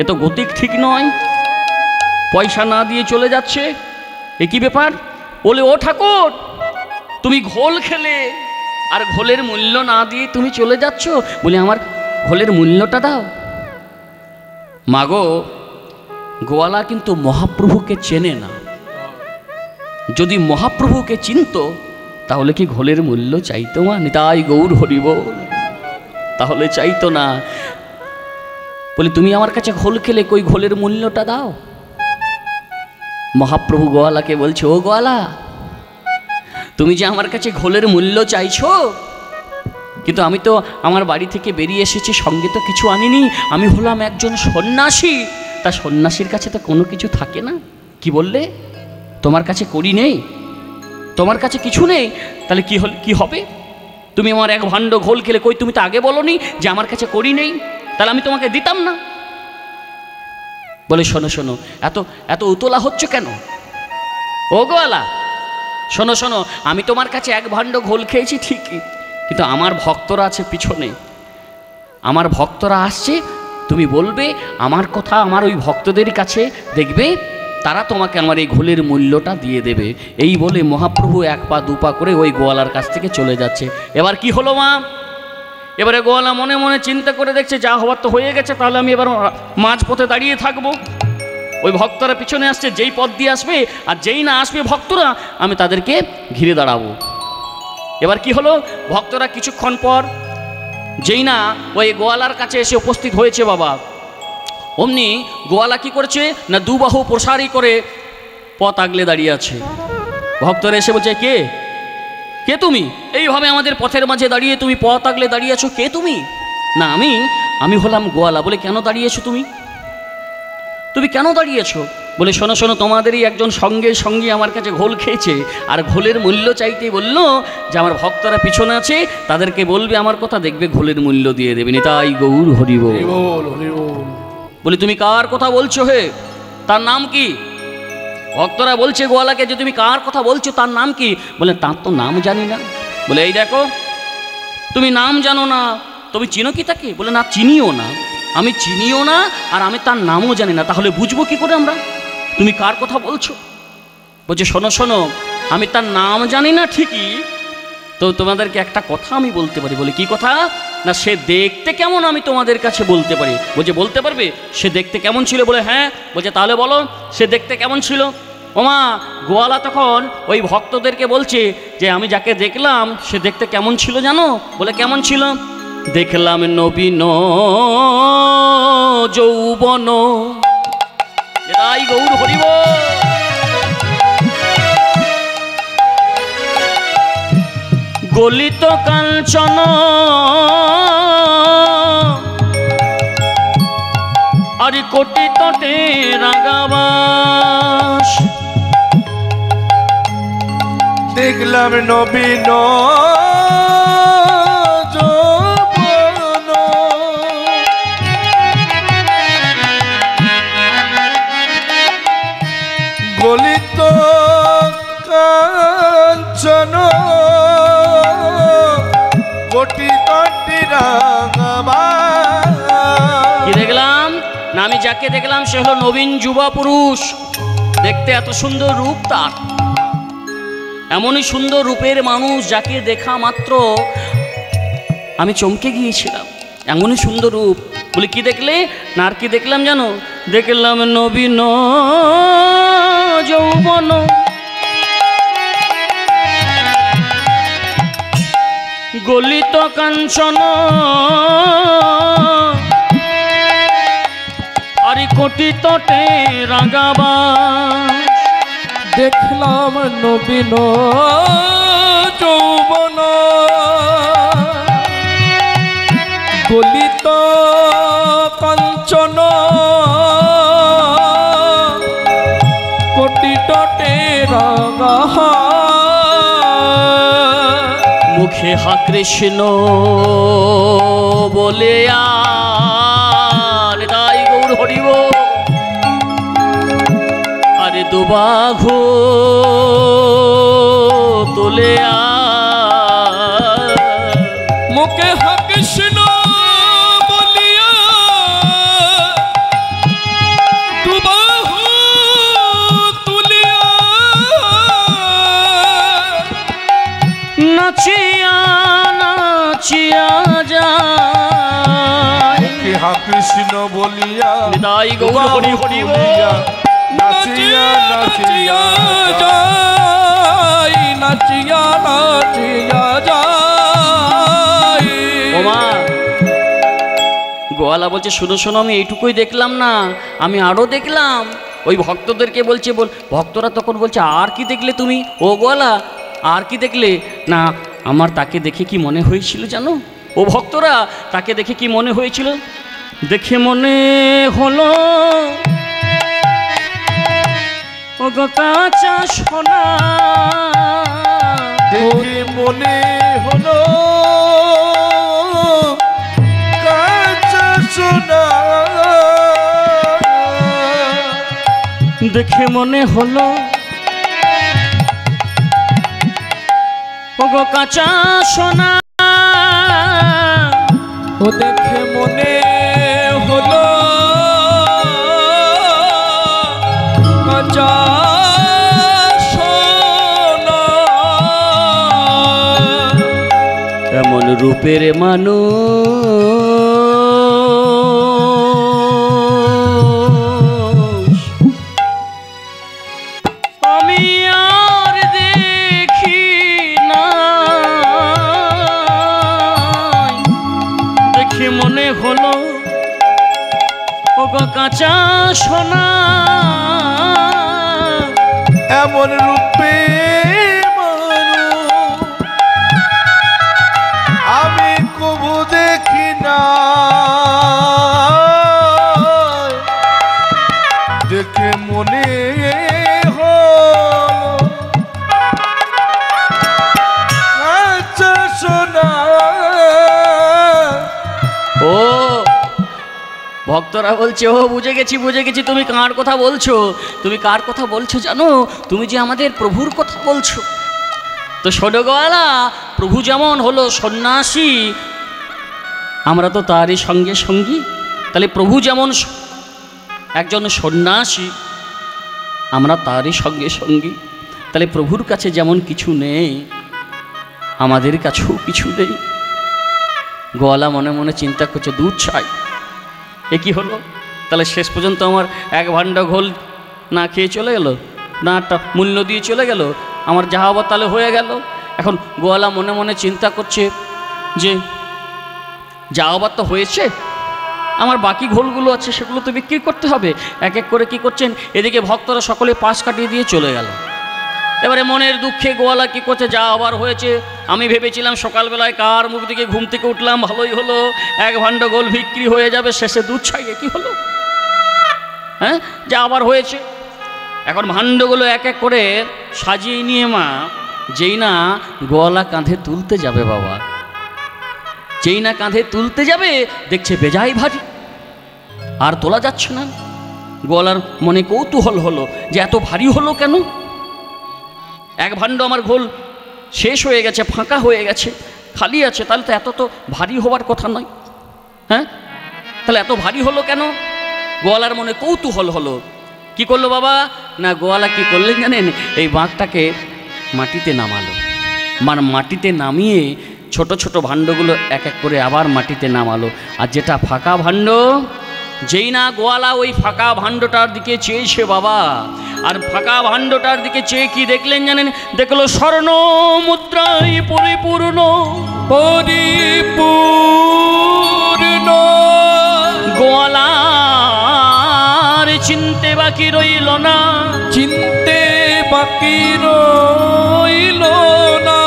এ তো গতিক ঠিক নয়, পয়সা না দিয়ে চলে যাচ্ছে, এ কি ব্যাপার? বলে, ও ঠাকুর, তুমি ঘোল খেলে আর ঘোলের মূল্য না দিয়ে তুমি চলে যাচ্ছ, বলে আমার ঘোলের মূল্যটা দাও। মাগো, গোয়ালা কিন্তু মহাপ্রভুকে চেনে না। যদি মহাপ্রভুকে চিনত তাহলে কি ঘোলের মূল্য চাইতো মা? নিতাই গৌর হরিব, তাহলে চাইতো না। বলে, তুমি আমার কাছে ঘোল খেলে, কই ঘোলের মূল্যটা দাও। মহাপ্রভু গোয়ালাকে বলছে, ও গোয়ালা, তুমি যে আমার কাছে ঘোলের মূল্য চাইছো, কিন্তু আমি তো আমার বাড়ি থেকে বেরিয়ে এসেছি, সঙ্গে তো কিছু আনিনি, আমি হলাম একজন সন্ন্যাসী, তা সন্ন্যাসীর কাছে তো কোনো কিছু থাকে না। কি বললে? তোমার কাছে করি নেই, তোমার কাছে কিছু নেই, তাহলে কি হবে? তুমি আমার 1 ভাণ্ড ঘোল খেলে, কই তুমি তো আগে বলোনি যে আমার কাছে করি নেই, তাহলে আমি তোমাকে দিতাম না। বলে, শোনো শোনো, এত এত উতলা হচ্ছে কেন? ও গোয়ালা, শোনো শোনো, আমি তোমার কাছে 1 ভাণ্ড ঘোল খেয়েছি ঠিকই, কিন্তু আমার ভক্তরা আছে পিছনে, আমার ভক্তরা আসছে, তুমি বলবে আমার কথা আমার ওই ভক্তদের কাছে, দেখবে তারা তোমাকে আমার এই ঘোলের মূল্যটা দিয়ে দেবে। এই বলে মহাপ্রভু 1 পা 2 পা করে ওই গোয়ালার কাছ থেকে চলে যাচ্ছে। এবার কি হলো মা? এবারে গোয়ালা মনে মনে চিন্তা করে দেখছে, যা হওয়ার তো হয়ে গেছে, তাহলে আমি এবার মাঝপথে দাঁড়িয়ে থাকবো। ওই ভক্তরা পিছনে আসছে, যেই পথ দিয়ে আসবে আর যেই না আসবে ভক্তরা, আমি তাদেরকে ঘিরে দাঁড়াবো। এবার কি হলো? ভক্তরা কিছুক্ষণ পর যেই না ওই গোয়ালার কাছে এসে উপস্থিত হয়েছে বাবা, অমনি গোয়ালা কি করছে না, 2 বাহু প্রসারী করে পথ আগলে দাঁড়িয়ে আছে। ভক্তরা এসে বলছে, কে কে তুমি? এইভাবে আমাদের পথের মাঝে দাঁড়িয়ে তুমি পথ আগলে দাঁড়িয়ে আছো, কে তুমি? না, আমি হলাম গোয়ালা। বলে, কেন দাঁড়িয়েছো তুমি? তুমি কেন দাঁড়িয়েছো? বলে, শোনো শোনো, তোমাদেরই একজন সঙ্গে সঙ্গে আমার কাছে ঘোল খেয়েছে, আর ঘোলের মূল্য চাইতে বললো যে আমার ভক্তরা পিছনে আছে, তাদেরকে বলবে আমার কথা, দেখবে ঘোলের মূল্য দিয়ে দেবে। নিতাই গৌর হরিব। বলি তুমি কার কথা বলছো হে, তার নাম কি? ভক্তরা বলছে গোয়ালাকে যে তুমি কার কথা বলছো, তার নাম কি? বলে তার তো নাম জানি না। বলে এই দেখো, তুমি নাম জানো না, তুমি চিনো কি তাকে? বলে না, চিনিও না, আমি চিনিও না, আর আমি তার নামও জানি না, তাহলে বুঝবো কি করে আমরা তুমি কার কথা বলছো? বলছে শোনো শোনো, আমি তার নাম জানি না ঠিকই, তো তোমাদেরকে একটা কথা আমি বলতে পারি। বলে কি কথা? না সে দেখতে কেমন আমি তোমাদের কাছে বলতে পারি। বলছে বলতে পারবে? সে দেখতে কেমন ছিল? বলে হ্যাঁ। বলছে তাহলে বলো সে দেখতে কেমন ছিল। ওমা, গোয়ালা তখন ওই ভক্তদেরকে বলছে যে আমি যাকে দেখলাম সে দেখতে কেমন ছিল জানো? বলে কেমন ছিল? দেখলাম নবীন যৌবন। তাই গৌর হরিব। গলিত কাঞ্চন আর কোটি তটে রাগাবাস। দেখলাম নবীন যৌবন, গলিত কাঞ্চন কোটি তটে রাগাবাস। কি দেখলাম? না আমি যাকে দেখলাম সে হলো নবীন যুবা পুরুষ, দেখতে এত সুন্দর রূপ তার, এমনই সুন্দর রূপের মানুষ যাকে দেখা মাত্র আমি চমকে গিয়েছিলাম, এমনই সুন্দর রূপ। বলে কি দেখলে? না আর কি দেখলাম জানো? দেখলাম নবীন যৌবন গলিত কাঞ্চন আরি কোটি তটে রাগাবাস। দেখলাম নবীন যৌবন গলিত কাঞ্চন কোটি তটে রাগাবাস। মুখে হা কৃষ্ণ বলে আর তাই গৌর হরিব। আরে দুবাঘু তোলে মুখে হা কৃষ্ণ বলিয়া দুবাহু তুলিয়া নাচিয়া নাচিয়া যায়। মুখে হা কৃষ্ণ বলিয়া তাই গৌর হরি হরিব। নাচিয়া নাচিয়া যায়, নাচিয়া নাচিয়া যায়। ওমা, গোয়ালা বলছে শোনো শোনো, আমি এইটুকুই দেখলাম না, আমি আরও দেখলাম। ওই ভক্তদেরকে বলছে, ভক্তরা তখন বলছে আর কি দেখলে তুমি? ও গোয়ালা আর কি দেখলে? না আমার তাকে দেখে কি মনে হয়েছিল জানো? ও ভক্তরা তাকে দেখে কি মনে হয়েছিল? দেখে মনে হলো ও গো কাঁচা সোনা। দেখে মনে হলো কাঁচা সোনা। দেখে মনে হলো ও গো কাঁচা সোনা। ও দেখে মনে হলো কাঁচা সোনা। এমন রূপের মানুষ আমি আর দেখি না। দেখে মনে হলো ও গো কাঁচা সোনা। এমন রূপে মানুষ আমি কবু দেখি না। দেখে মনে হলো কাঁচা সোনা। ও ভক্তরা বলছে, ও বুঝে গেছি বুঝে গেছি, তুমি কার কথা বলছো, তুমি কার কথা বলছো জানো, তুমি যে আমাদের প্রভুর কথা বলছো। তো শোনো গোয়ালা, প্রভু যেমন হলো সন্ন্যাসী, আমরা তো তারই সঙ্গে সঙ্গী। তাহলে প্রভু যেমন একজন সন্ন্যাসী, আমরা তারই সঙ্গে সঙ্গী। তাহলে প্রভুর কাছে যেমন কিছু নেই, আমাদের কাছেও কিছু নেই। গোয়ালা মনে মনে চিন্তা করছে, দুধ চাই, এ কি হলো? তাহলে শেষ পর্যন্ত আমার এক ভাণ্ডা ঘোল না খেয়ে চলে গেল, না একটা মূল্য দিয়ে চলে গেল, আমার যা হবার তাহলে হয়ে গেল। এখন গোয়ালা মনে মনে চিন্তা করছে যে যা হবার তো হয়েছে, আমার বাকি ঘোলগুলো আছে সেগুলো তো বিক্রি করতে হবে। এক এক করে কি করছেন, এদিকে ভক্তরা সকলে পাশ কাটিয়ে দিয়ে চলে গেল। এবারে মনের দুঃখে গোয়ালা কি করছে, যা আবার হয়েছে, আমি ভেবেছিলাম সকালবেলায় কার মুখ থেকে ঘুম থেকে উঠলাম, ভালোই হলো, এক ভাণ্ড গোল বিক্রি হয়ে যাবে, শেষে দুধ ছাইয়ে কি হলো? হ্যাঁ, যা আবার হয়েছে। এখন ভাণ্ডগুলো এক এক করে সাজিয়ে নিয়ে মা, যেই না গোয়ালা কাঁধে তুলতে যাবে বাবা, যেই না কাঁধে তুলতে যাবে দেখছে বেজায় ভারী, আর তোলা যাচ্ছে না। গোয়ালার মনে কৌতূহল হলো যে এত ভারী হলো কেন? এক ভাণ্ড আমার ঘোল শেষ হয়ে গেছে, ফাঁকা হয়ে গেছে, খালি আছে, তাহলে তো এত তো ভারী হওয়ার কথা নয়। হ্যাঁ, তাহলে এত ভারী হলো কেন? গোয়ালার মনে কৌতূহল হলো। কি করলো বাবা? না, গোয়ালা কি করলেন জানেন? এই বাঁকটাকে মাটিতে নামালো, মাটিতে নামিয়ে ছোট ছোট ভাণ্ডগুলো এক এক করে আবার মাটিতে নামালো। আর যেটা ফাঁকা ভাণ্ড, যেই না গোয়ালা ওই ফাঁকা ভাণ্ডটার দিকে চেয়েছে বাবা, আর ফাঁকা ভাণ্ডটার দিকে চেয়ে কি দেখলেন জানেন? দেখলো স্বর্ণ মুদ্রায় পরিপূর্ণ, পরিপূর্ণ। গোয়ালার চিনতে বাকি রইল না, চিনতে বাকি রইল না,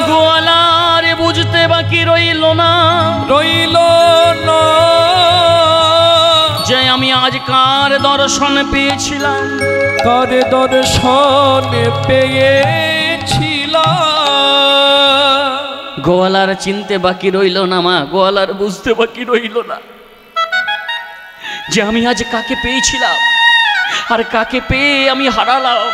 গোয়ালার বুঝতে বাকি রইল না, রইল না, যে আমি আজ কার দর্শন পেয়েছিলাম, কার দর্শন পেয়েছিলাম। গোয়ালার চিনতে বাকি রইল না মা, গোয়ালার বুঝতে বাকি রইল না, যে আমি আজ কাকে পেয়েছিলাম আর কাকে পেয়ে আমি হারালাম।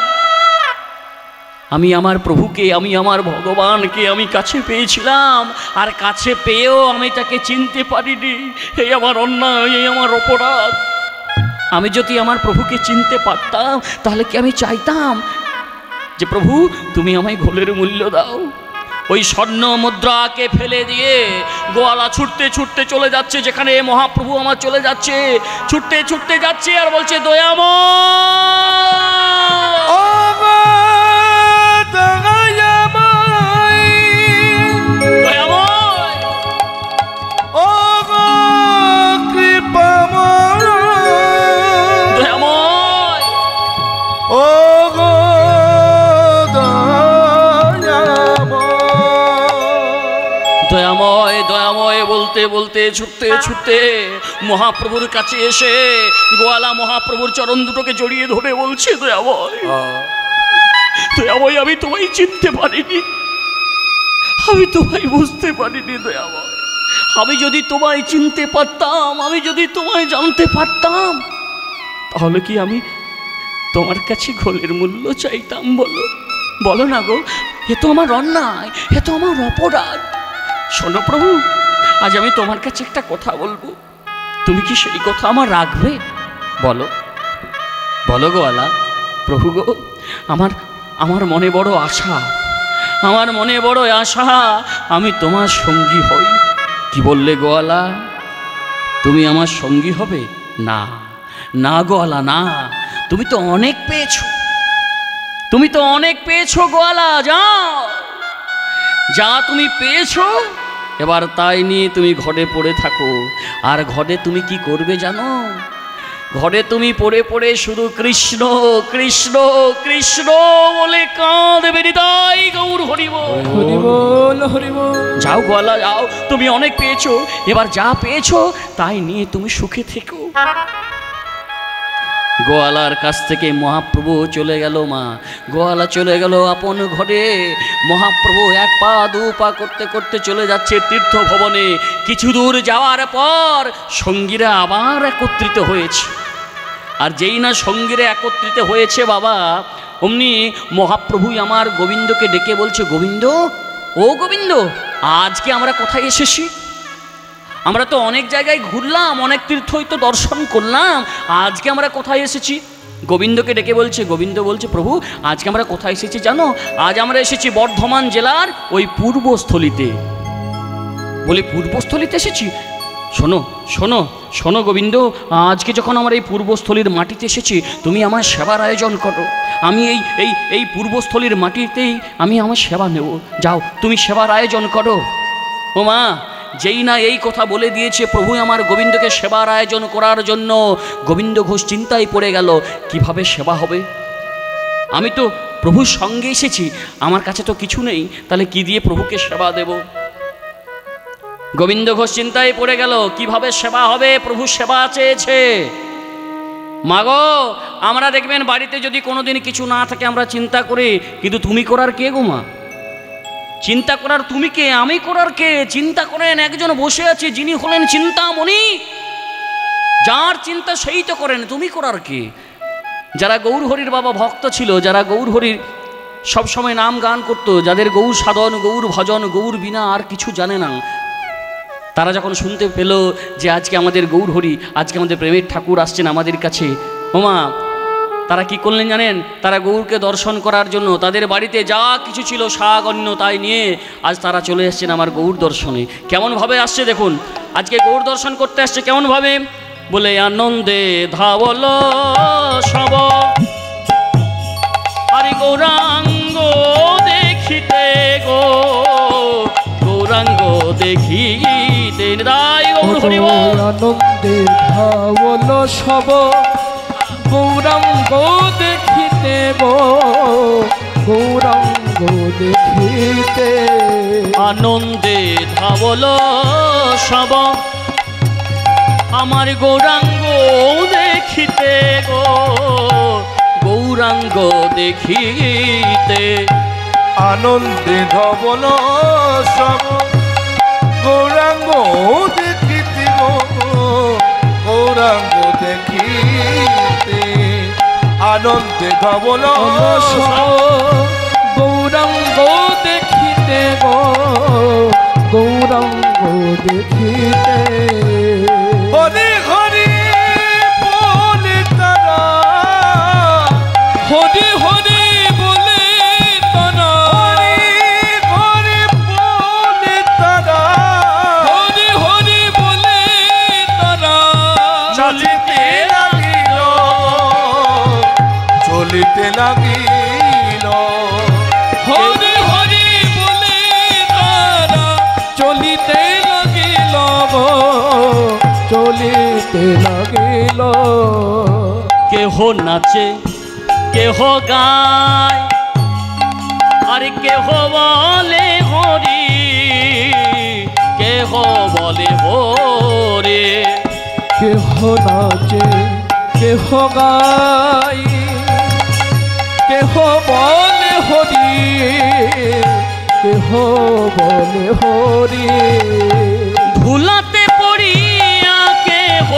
আমি আমার প্রভুকে, আমি আমার ভগবানকে আমি কাছে পেয়েছিলাম, আর কাছে পেয়েও আমি তাকে চিনতে পারিনি। এই আমার অন্যায়, এই আমার অপরাধ। আমি যদি আমার প্রভুকে চিনতে পারতাম, তাহলে কি আমি চাইতাম যে প্রভু তুমি আমায় ঘোলের মূল্য দাও? ওই স্বর্ণ মুদ্রাকে ফেলে দিয়ে গোয়ালা ছুটতে ছুটতে চলে যাচ্ছে যেখানে মহাপ্রভু আমার চলে যাচ্ছে, ছুটতে ছুটতে যাচ্ছে আর বলছে, দয়াময় দয়াময় বলতে বলতে ছুটতে ছুটতে মহাপ্রভুর কাছে এসে গোয়ালা মহাপ্রভুর চরণ দুটোকে জড়িয়ে ধরে বলছে, দয়াময় দয়াময়, আমি তোমায় চিনতে পারিনি, আমি তোমায় বুঝতে পারিনি দয়াময়। আমি যদি তোমায় চিনতে পারতাম, আমি যদি তোমায় জানতে পারতাম, তাহলে কি আমি তোমার কাছে ঘোলের মূল্য চাইতাম? বলো বলো না গো, এ তো আমার অন্যায়, এ তো আমার অপরাধ। শোনো প্রভু, আজ আমি তোমার কাছে একটা কথা বলবো, তুমি কি সেই কথা আমার রাখবে? বলো বলো গোয়ালা। প্রভু গো, আমার মনে বড় আশা, আমার মনে বড় আশা আমি তোমার সঙ্গী হই। কি বললে গোয়ালা? তুমি আমার সঙ্গী হবে? না না গোয়ালা না, তুমি তো অনেক পেয়েছো, তুমি তো অনেক পেয়েছো গোয়ালা। যাও যা তুমি পেয়েছো, এবার তাই নিয়ে তুমি ঘরে পড়ে থাকো। আর ঘরে তুমি কি করবে জানো? ঘরে তুমি পড়ে পড়ে শুধু কৃষ্ণ কৃষ্ণ কৃষ্ণ বলে কাঁদবে। হৃদয় গৌর হরি বল, হরি বল, হরি বল। যাও গোয়ালা যাও, তুমি অনেক পেয়েছো, এবার যা পেয়েছো তাই নিয়ে তুমি সুখে থেকো। গোয়ালার কাছ থেকে মহাপ্রভু চলে গেল। মা, গোয়ালা চলে গেল আপন ঘরে। মহাপ্রভু এক পা দু পা করতে করতে চলে যাচ্ছে তীর্থ ভবনে। কিছু দূর যাওয়ার পর সঙ্গীরা আবার একত্রিত হয়েছে। আর যেই না সঙ্গীরা একত্রিত হয়েছে বাবা, অমনি মহাপ্রভুই আমার গোবিন্দকে ডেকে বলছে, গোবিন্দ, ও গোবিন্দ, আজকে আমরা কোথায় এসেছি? আমরা তো অনেক জায়গায় ঘুরলাম, অনেক তীর্থই তো দর্শন করলাম, আজকে আমরা কোথায় এসেছি? গোবিন্দকে ডেকে বলছে। গোবিন্দ বলছে, প্রভু আজকে আমরা কোথায় এসেছি জানো? আজ আমরা এসেছি বর্ধমান জেলার ওই পূর্বস্থলীতে। বলে পূর্বস্থলীতে এসেছি? শোনো শোনো শোনো গোবিন্দ, আজকে যখন আমরা এই পূর্বস্থলীর মাটিতে এসেছি, তুমি আমার সেবার আয়োজন করো। আমি এই পূর্বস্থলীর মাটিতেই আমি আমার সেবা নেব। যাও, তুমি সেবার আয়োজন করো। ও মা, যেই না এই কথা বলে দিয়েছে প্রভু আমার গোবিন্দকে সেবার আয়োজন করার জন্য, গোবিন্দ ঘোষ চিন্তায় পড়ে গেল, কিভাবে সেবা হবে? আমি তো প্রভুর সঙ্গে এসেছি, আমার কাছে তো কিছু নেই, তাহলে কি দিয়ে প্রভুকে সেবা দেব? গোবিন্দ ঘোষ চিন্তায় পড়ে গেল, কিভাবে সেবা হবে? প্রভু সেবা চেয়েছে। মাগো, আমরা দেখবেন বাড়িতে যদি কোনোদিন কিছু না থাকে আমরা চিন্তা করি, কিন্তু তুমি করার কে গো মা? চিন্তা করার তুমি কে? আমি করার কে? চিন্তা করেন একজন বসে আছে, যিনি হলেন চিন্তামণি। যার চিন্তা সেই তো করেন, তুমি করার কে? যারা গৌর হরির বাবা ভক্ত ছিল, যারা গৌর হরির সবসময় নাম গান করতো, যাদের গৌর সাধন, গৌর ভজন, গৌর বিনা আর কিছু জানে না, তারা যখন শুনতে পেল যে আজকে আমাদের গৌর হরি, আজকে আমাদের প্রেমের ঠাকুর আসছেন আমাদের কাছে, ওমা, তারা কি করলেন জানেন? তারা গৌরকে দর্শন করার জন্য তাদের বাড়িতে যা কিছু ছিল শাক অন্য তাই নিয়ে আজ তারা চলে এসছেন আমার গৌর দর্শনে। কেমনভাবে আসছে দেখুন, আজকে গৌর দর্শন করতে আসছে কেমনভাবে? বলে আনন্দে ধাবল সব, আরে গৌরাঙ্গ দেখিতে গো, গৌরাঙ্গ দেখিতে। দাই গৌর হরি বল। আনন্দে ধাবল সব, গৌরাঙ্গ দেখিতে গো, গৌরাঙ্গ দেখিতে। আনন্দে ধাবল সব, আমার গৌরাঙ্গ দেখিতে গো, গৌরাঙ্গ দেখিতে। আনন্দে ধবল সব, গৌরাঙ্গ দেখিতে গো, গৌরাঙ্গ দেখিতে। আনন্দে ধবল গৌরাঙ্গ দেখিতে গো, গৌরাঙ্গ দেখিতে। হরি হরি বলে তারা, হরি হরি বলে তারা, হরি বলে তারা, হরি হরি বলে তারা। চলিতে লাগিল, চলিতে লাগিল। হরি হরি বলে তারা চলিতে লাগিল গো, চলিতে লাগিল। কেহ নাচে কেহ গায়, আরে কেহ বলে হরি, কেহ বলে হরে। কেহ নাচে কেহ গাই, কেহ বলে হরি, কেহ বলে হরি। ধুলাতে পড়িয়া কেহ,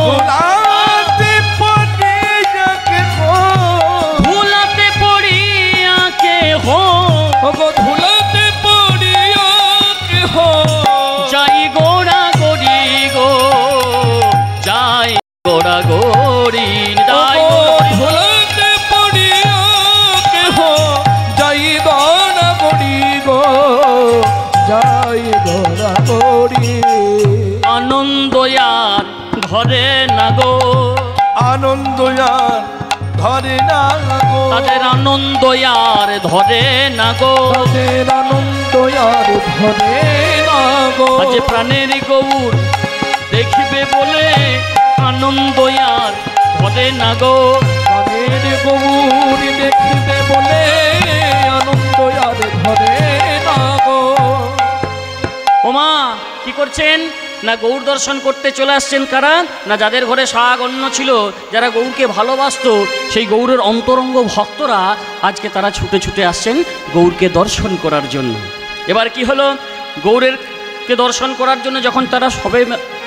ভোলাতে পড়ে যাকে গো, ধুলাতে পড়িয়া কেহ, ওগো ধুলাতে পড়িয়া কেহ, যাই গোড়া গড়ি গো, যাই গোড়া গড়ি। দাই ওগো ধুলাতে পড়িয়া কেহ, যাই গড়া গড়ি গো, যাই গড়া গড়ি। আনন্দ আর ধরে না গো, আনন্দ আর ধরে না গো, তাদের আনন্দ আর ধরে না গো। তাদের আনন্দ আর ধরে না গো। আজ প্রাণের গৌর দেখিবে বলে আনন্দ আর ধরে না গো। প্রাণের গৌর দেখিবে বলে আনন্দ আর ধরে না গো। ওমা কি করছেন? না গৌর দর্শন করতে চলে আসছেন কারা, না যাদের ঘরে শাক অন্ন ছিল, যারা গৌরকে ভালোবাসতো, সেই গৌরের অন্তরঙ্গ ভক্তরা আজকে তারা ছুটে ছুটে আসছেন গৌরকে দর্শন করার জন্য। এবার কি হলো, গৌরেরকে দর্শন করার জন্য যখন তারা সবে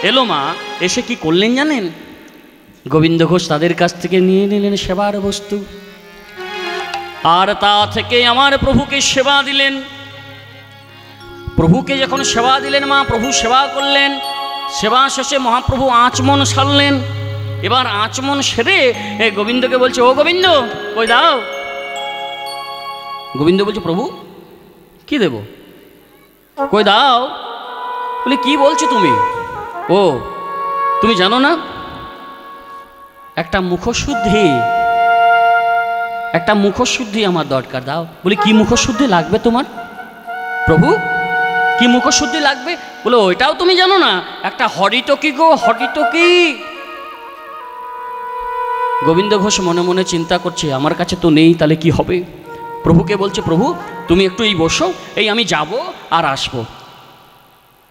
এলো মা, এসে কি করলেন জানেন, গোবিন্দ ঘোষ তাদের কাছ থেকে নিয়ে নিলেন সেবার বস্তু, আর তা থেকে আমার প্রভুকে সেবা দিলেন। প্রভুকে যখন সেবা দিলেন মা, প্রভু সেবা করলেন, সেবা শেষে মহাপ্রভু আচমন সারলেন। এবার আচমন সেরে গোবিন্দকে বলছে, ও গোবিন্দ কই দাও। গোবিন্দ বলছে, প্রভু কি দেব, কই দাও। বলে কি বলছো তুমি, ও তুমি জানো না একটা মুখশুদ্ধি আমার দরকার, দাও। বলে কি মুখশুদ্ধি লাগবে তোমার প্রভু, কি মুখশুদ্ধি লাগবে? বলে ওইটাও তুমি জানো না, একটা হরিতকি গো, হরিতকি। গোবিন্দ ঘোষ মনে মনে চিন্তা করছে, আমার কাছে তো নেই, তাহলে কি হবে। প্রভুকে বলছে, প্রভু তুমি একটু এই বসো, এই আমি যাব আর আসবো।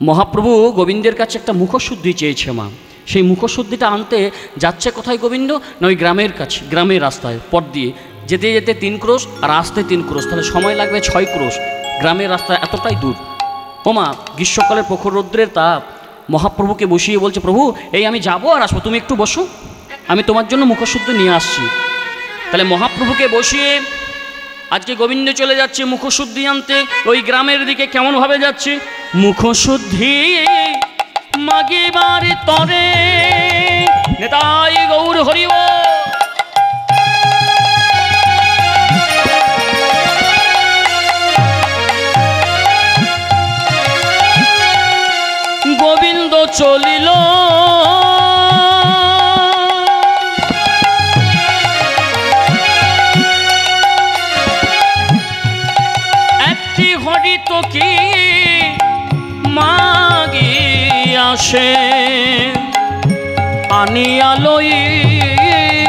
মহাপ্রভু গোবিন্দের কাছে একটা মুখশুদ্ধি চেয়েছে মা, সেই মুখশুদ্ধিটা আনতে যাচ্ছে কোথায় গোবিন্দ, না ওই গ্রামের কাছে, গ্রামের রাস্তায় পথ দিয়ে যেতে যেতে 3 ক্রোশ আর আসতে 3 ক্রোশ, তাহলে সময় লাগবে 6 ক্রোশ। গ্রামের রাস্তা এতটাই দূর। ওমা গ্রীষ্মকালের প্রখর রৌদ্রের তাপ, মহাপ্রভুকে বসিয়ে বলছে, প্রভু এই আমি যাবো আর আসবো, তুমি একটু বসো, আমি তোমার জন্য মুখশুদ্ধি নিয়ে আসছি। তাহলে মহাপ্রভুকে বসিয়ে আজকে গোবিন্দ চলে যাচ্ছে মুখশুদ্ধি আনতে ওই গ্রামের দিকে। কেমনভাবে যাচ্ছে, মুখশুদ্ধি মাগিবার তরে নেতাই গৌর হরিব। গোবিন্দ চলিল একটি হরিতকি মাগিয়াসে আনিয়া লইল।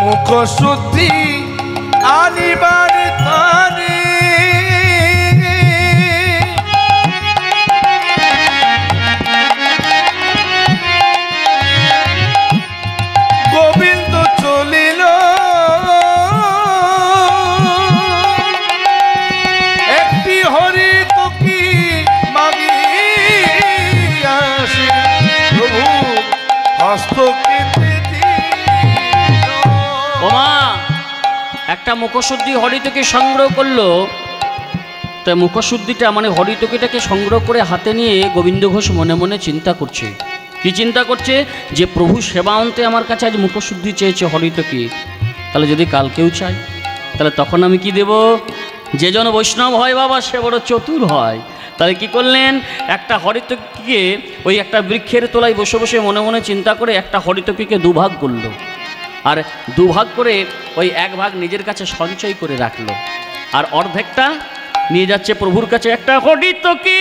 মুখশুদ্ধি আনিবার তারে গোবিন্দ চলিল একটি হরিতকি মাগিয়াসে প্রভু হস্তকে ওমা একটা মুখশুদ্ধি হরিতকে সংগ্রহ করলো। তা মুখশুদ্ধিটা মানে হরিতকিটাকে সংগ্রহ করে হাতে নিয়ে গোবিন্দ ঘোষ মনে মনে চিন্তা করছে। কি চিন্তা করছে, যে প্রভু সেবা আনতে আমার কাছে আজ মুখশুদ্ধি চেয়েছে হরিতকি, তাহলে যদি কালকেও চাই তাহলে তখন আমি কি দেব। যে জন বৈষ্ণব হয় বাবা সে বড় চতুর হয়। তাহলে কি করলেন, একটা হরিতকিকে ওই একটা বৃক্ষের তলায় বসে বসে মনে মনে চিন্তা করে একটা হরিতকিকে 2 ভাগ করলো, আর 2 ভাগ করে ওই 1 ভাগ নিজের কাছে সঞ্চয় করে রাখলো, আর অর্ধেকটা নিয়ে যাচ্ছে প্রভুর কাছে। একটা হরিতকি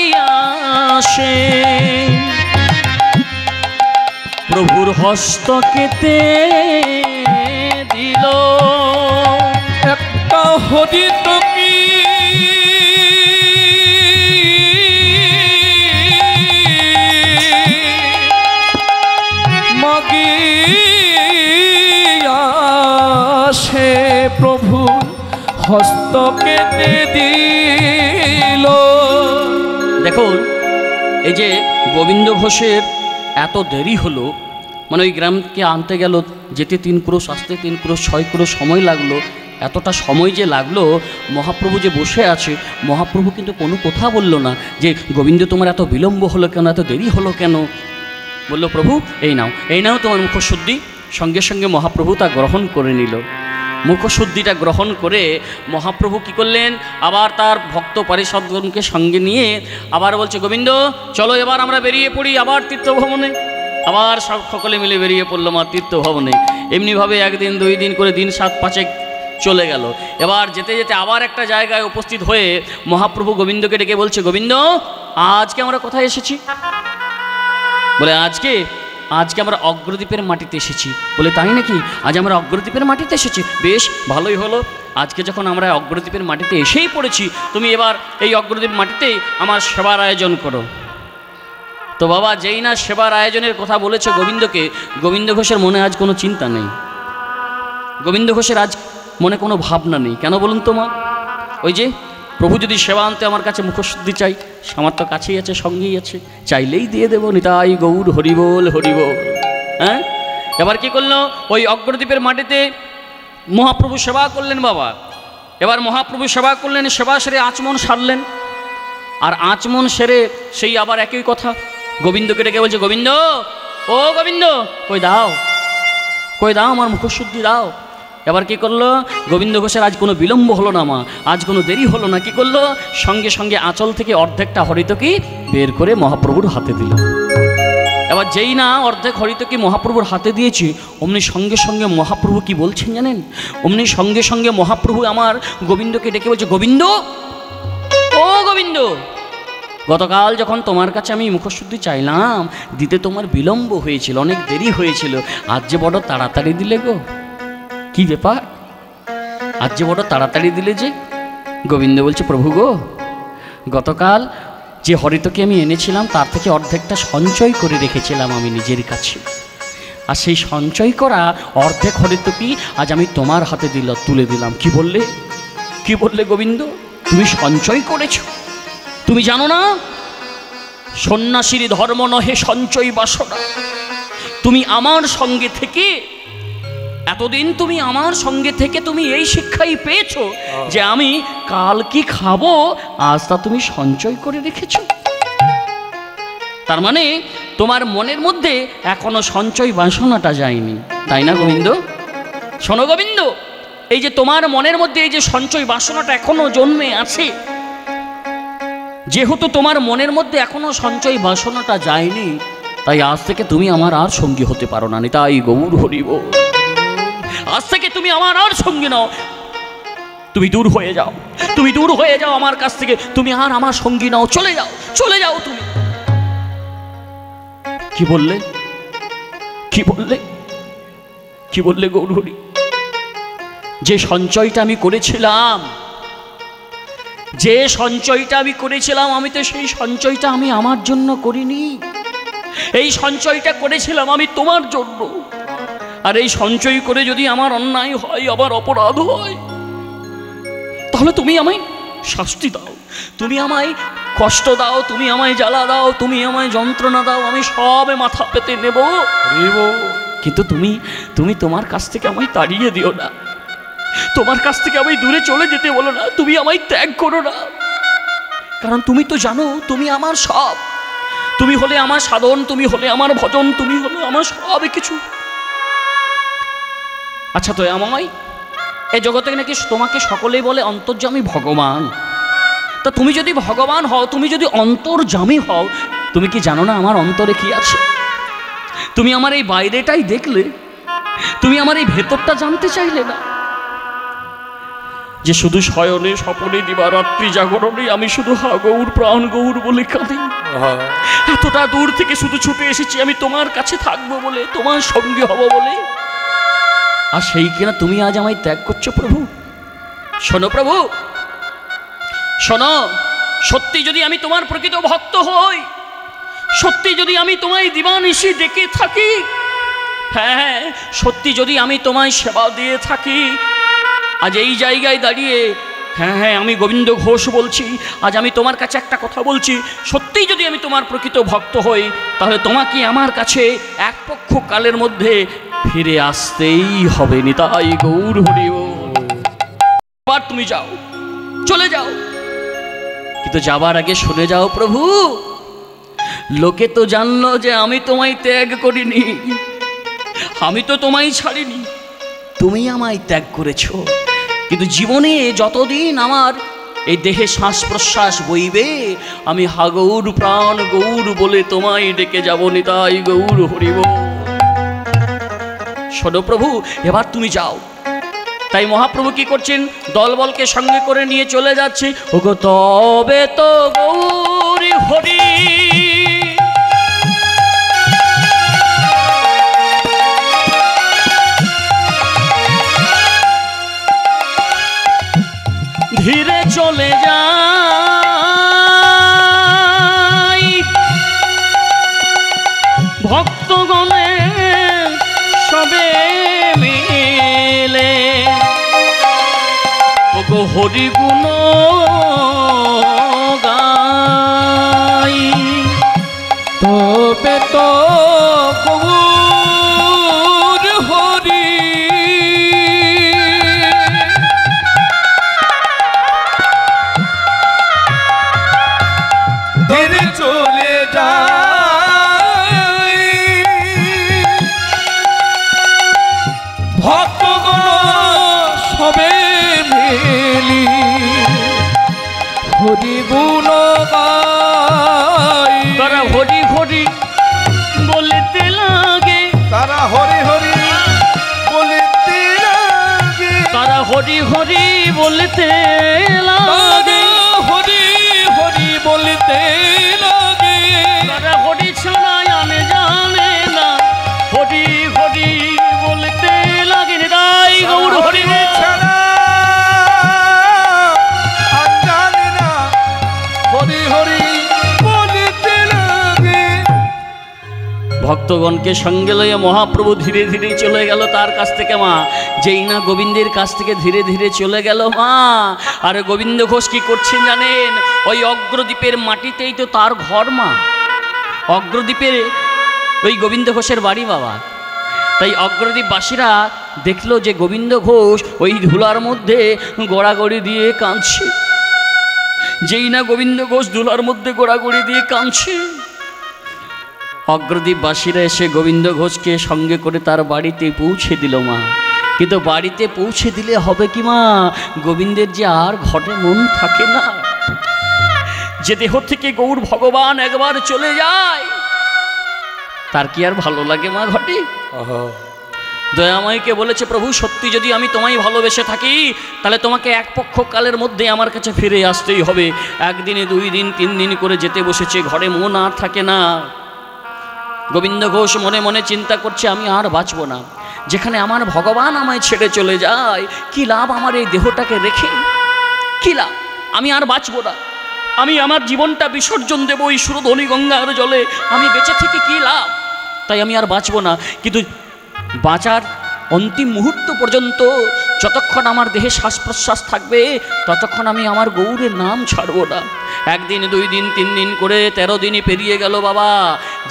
মাগিয়াসে প্রভুর হস্তকেতে দিল। একটা হরিতকি মাগিয়াসে প্রভু হস্তকেতে দিল। দেখুন এই যে গোবিন্দ ঘোষের এত দেরি হলো, মানে ওই গ্রামকে আনতে গেল, যেতে 3 ক্রোশ আসতে 3 ক্রোশ, 6 ক্রোশ সময় লাগলো। এতটা সময় যে লাগলো, মহাপ্রভু যে বসে আছে, মহাপ্রভু কিন্তু কোনো কথা বলল না যে গোবিন্দ তোমার এত বিলম্ব হলো কেন, এত দেরি হলো কেন। বলল, প্রভু এই নাও তোমার মুখশুদ্ধি। সঙ্গে সঙ্গে মহাপ্রভু তা গ্রহণ করে নিল। মুখশুদ্ধিটা গ্রহণ করে মহাপ্রভু কি করলেন, আবার তার ভক্ত পারিষদগণকে সঙ্গে নিয়ে আবার বলছে, গোবিন্দ চলো এবার আমরা বেরিয়ে পড়ি আবার তীর্থভ্রমণে। আবার সকলে মিলে বেরিয়ে পড়লো মা তীর্থভ্রমণে। এমনিভাবে 1 দিন 2 দিন করে দিন 7-5 চলে গেল। এবার যেতে যেতে আবার একটা জায়গায় উপস্থিত হয়ে মহাপ্রভু গোবিন্দকে ডেকে বলছে, গোবিন্দ আজকে আমরা কোথায় এসেছি? বলে আজকে আমরা অগ্রদ্বীপের মাটিতে এসেছি। বলে তাই নাকি? আজ আমরা অগ্রদ্বীপের মাটিতে এসেছি, বেশ ভালোই হলো। আজকে যখন আমরা অগ্রদ্বীপের মাটিতে এসেই পড়েছি, তুমি এবার এই অগ্রদ্বীপ মাটিতে আমার সেবার আয়োজন করো। তো বাবা যেই না সেবার আয়োজনের কথা বলেছে গোবিন্দকে, গোবিন্দ ঘোষের মনে আজ কোনো চিন্তা নেই, গোবিন্দ ঘোষের আজ মনে কোনো ভাবনা নেই। কেন বলুন তো মা? ওই যে প্রভু যদি সেবা আনতে আমার কাছে মুখশুদ্ধি চাই, আমার তো কাছেই আছে, সঙ্গেই আছে, চাইলেই দিয়ে দেবো। নিতাই গৌর হরিবোল হরিবোল। হ্যাঁ, এবার কি করলো? ওই অগ্রদ্বীপের মাটিতে মহাপ্রভু সেবা করলেন বাবা। এবার মহাপ্রভু সেবা করলেন, সেবা সেরে আচমন সারলেন। আর আচমন সেরে সেই আবার একই কথা গোবিন্দকে ডেকে বলছে, গোবিন্দ, ও গোবিন্দ, কই দাও, কই দাও আমার মুখশুদ্ধি দাও। এবার কি করলো? গোবিন্দ ঘোষের আজ কোনো বিলম্ব হলো না মা, আজ কোনো দেরি হলো না। কি করলো? সঙ্গে সঙ্গে আঁচল থেকে অর্ধেকটা হরিতকি বের করে মহাপ্রভুর হাতে দিল। এবার যেই না অর্ধেক হরিতকি মহাপ্রভুর হাতে দিয়েছি, অমনি সঙ্গে সঙ্গে মহাপ্রভু কি বলছেন জানেন? অমনি সঙ্গে সঙ্গে মহাপ্রভু আমার গোবিন্দকে ডেকে বলছে, গোবিন্দ, ও গোবিন্দ, গতকাল যখন তোমার কাছে আমি মুখশুদ্ধি চাইলাম, দিতে তোমার বিলম্ব হয়েছিল, অনেক দেরি হয়েছিল, আজ যে বড় তাড়াতাড়ি দিলে গো, কি ব্যাপার? আজ যে বড় তাড়াতাড়ি দিলে যে? গোবিন্দ বলছে, প্রভু গো, গতকাল যে হরিতকে আমি এনেছিলাম তার থেকে অর্ধেকটা সঞ্চয় করে রেখেছিলাম আমি নিজের কাছে, আর সেই সঞ্চয় করা অর্ধেক হরিতকি আজ আমি তোমার হাতে তুলে দিলাম। কি বললে, কি বললে গোবিন্দ? তুমি সঞ্চয় করেছো? তুমি জানো না সন্ন্যাসীর ধর্ম নহে সঞ্চয় বাসনা। তুমি আমার সঙ্গে থেকে এতদিন, তুমি আমার সঙ্গে থেকে তুমি এই শিক্ষাই পেয়েছো যে আমি কাল কি খাবো আজ তা তুমি সঞ্চয় করে রেখেছো। তার মানে তোমার মনের মধ্যে এখনো সঞ্চয় বাসনাটা যায়নি, তাই না গোবিন্দ? শোনো গোবিন্দ, এই যে তোমার মনের মধ্যে এই যে সঞ্চয় বাসনাটা এখনো জন্মে আছে, যেহেতু তোমার মনের মধ্যে এখনো সঞ্চয় বাসনাটা যায়নি, তাই আজ থেকে তুমি আমার আর সঙ্গী হতে পারো না। নিতাই গৌর হরিবোল। আজ থেকে তুমি আমার আর সঙ্গী নাও, তুমি দূর হয়ে যাও, তুমি দূর হয়ে যাও আমার কাছ থেকে, তুমি আর আমার সঙ্গী নাও, চলে যাও, চলে যাও তুমি। কি বললে, কি বললে, কি বললে গৌর হরি? যে সঞ্চয়টা আমি করেছিলাম, যে সঞ্চয়টা আমি করেছিলাম, আমি তো সেই সঞ্চয়টা আমি আমার জন্য করিনি, এই সঞ্চয়টা করেছিলাম আমি তোমার জন্য। আর এই সঞ্চয় করে যদি আমার অন্যায় হয়, আবার অপরাধ হয়, তাহলে তুমি আমায় শাস্তি দাও, তুমি আমায় কষ্ট দাও, তুমি আমায় জ্বালা দাও, তুমি আমায় যন্ত্রণা দাও, আমি সবে মাথা পেতে নেব, কিন্তু তুমি তোমার কাছ থেকে আমায় তাড়িয়ে দিও না, তোমার কাছ থেকে আমি দূরে চলে যেতে বলো না, তুমি আমায় ত্যাগ করো না। কারণ তুমি তো জানো তুমি আমার সব, তুমি হলে আমার সাধন, তুমি হলে আমার ভজন, তুমি হলে আমার সব কিছু। আচ্ছা তো আমায় এই জগতে নাকি তোমাকে সকলেই বলে অন্তর্যামী ভগবান, তা তুমি যদি ভগবান হও, তুমি যদি অন্তর্যামী হও, তুমি কি জানো না আমার অন্তরে কি আছে? তুমি আমার এই বাইরেটাই দেখলে, তুমি আমার এই ভেতরটা জানতে চাইলে না, যে শুধু শয়নে স্বপনে দিবারাত্রি জাগরণে আমি শুধু হা গৌর প্রাণ গৌর বলে কাঁদি। এতটা দূর থেকে শুধু ছুটে এসেছি আমি তোমার কাছে থাকবো বলে, তোমার সঙ্গী হব বলে, আর সেই কিনা তুমি আজ আমায় ত্যাগ করছো প্রভু। শোনো প্রভু, শোনো, সত্যি যদি আমি তোমার প্রকৃত ভক্ত হই, সত্যি যদি আমি তোমায় দিবানিশি ডেকে থাকি, হ্যাঁ সত্যি যদি আমি তোমায় সেবা দিয়ে থাকি, আজ এই জায়গায় দাঁড়িয়ে হ্যাঁ আমি গোবিন্দ ঘোষ বলছি, আজ আমি তোমার কাছে একটা কথা বলছি, সত্যিই যদি আমি তোমার প্রকৃত ভক্ত হই, তাহলে তোমাকে আমার কাছে এক পক্ষ কালের মধ্যে ফিরে আসতেই হবে। নিতাই গৌর হরি বল। আবার তুমি যাও, চলে যাও, কিন্তু যাবার আগে শুনে যাও প্রভু, লোকে তো জানলো যে আমি তোমায় ত্যাগ করিনি, আমি তো তোমায় ছাড়িনি, তুমি আমায় ত্যাগ করেছো, কিন্তু জীবনে যতদিন আমার এই দেহে শ্বাস প্রশ্বাস বইবে, আমি হা গৌর প্রাণ গৌর বলে তোমায় ডেকে যাব। নিতাই গৌর হরি বল। শোনো প্রভু, এবার তুমি যাও। তাই মহাপ্রভু কি করছেন, দলবলকে সঙ্গে করে নিয়ে চলে যাচ্ছে। ওগো তবে তো গৌরী হরি, ধীরে চলে যাই ভক্তগণে সবে মিলে ওগো হরি গুণ গাই তবে তো গৌর হরি ধীরে চলে যাই ভক্তগণ সবে মিলি হরি গুণ গাই তারা হরি হরি বলতে লাগে তারা হরি হরি বলিতে লাগে তারা হরি হরি বলতে লাগে হরি হরি বলতে লাগে তারা হরি ছাড়া আমি জানে না হরি হরি বলতে লাগে নিতাই গৌর হরি ছাড়া আর জানে না হরি হরি বলিতে লাগে। ভক্তগণকে সঙ্গে লইয়া মহাপ্রভু ধীরে ধীরে চলে গেল তার কাছ থেকে মা যেই না গোবিন্দের কাছ থেকে ধীরে ধীরে চলে গেল মা আর গোবিন্দ ঘোষ কি করছেন জানেন ওই অগ্রদ্বীপের মাটিতেই তো তার ঘর মা অগ্রদ্বীপের ওই গোবিন্দ ঘোষের বাড়ি বাবা তাই অগ্রদ্বীপবাসীরা দেখলো যে গোবিন্দ ঘোষ ওই ধুলার মধ্যে গোড়াগড়ি দিয়ে কাঁদছে যেই না গোবিন্দ ঘোষ ধুলার মধ্যে গোড়াগড়ি দিয়ে কাঁদছে অগ্রদ্বীপবাসীরা এসে গোবিন্দ ঘোষকে সঙ্গে করে তার বাড়িতে পৌঁছে দিল মা কিন্তু বাড়িতে পৌঁছে দিলে হবে কি মা গোবিন্দের যে আর ঘটে মন থাকে না যে দেহ থেকে গৌর ভগবান একবার চলে যায় তার কি আর ভালো লাগে মা ঘটে দয়াময়কে বলেছে প্রভু সত্যি যদি আমি তোমায় ভালোবেসে থাকি তাহলে তোমাকে এক পক্ষ কালের মধ্যে আমার কাছে ফিরে আসতেই হবে একদিনে 2 দিন 3 দিন করে যেতে বসেছে ঘরে মন আর থাকে না গোবিন্দ ঘোষ মনে মনে চিন্তা করছে আমি আর বাঁচব না যেখানে আমার ভগবান আমায় ছেড়ে চলে যায় কি লাভ আমার এই দেহটাকে রেখে কি লাভ আমি আর বাঁচব না আমি আমার জীবনটা বিসর্জন দেব এই সুরধনী গঙ্গার জলে আমি বেঁচে থেকে কি লাভ তাই আমি আর বাঁচব না কিন্তু বাঁচার অন্তিম মুহূর্ত পর্যন্ত যতক্ষণ আমার দেহে শ্বাস প্রশ্বাস থাকবে ততক্ষণ আমি আমার গৌরের নাম ছাড়ব না একদিন 2 দিন 3 দিন করে 13 দিনই পেরিয়ে গেল বাবা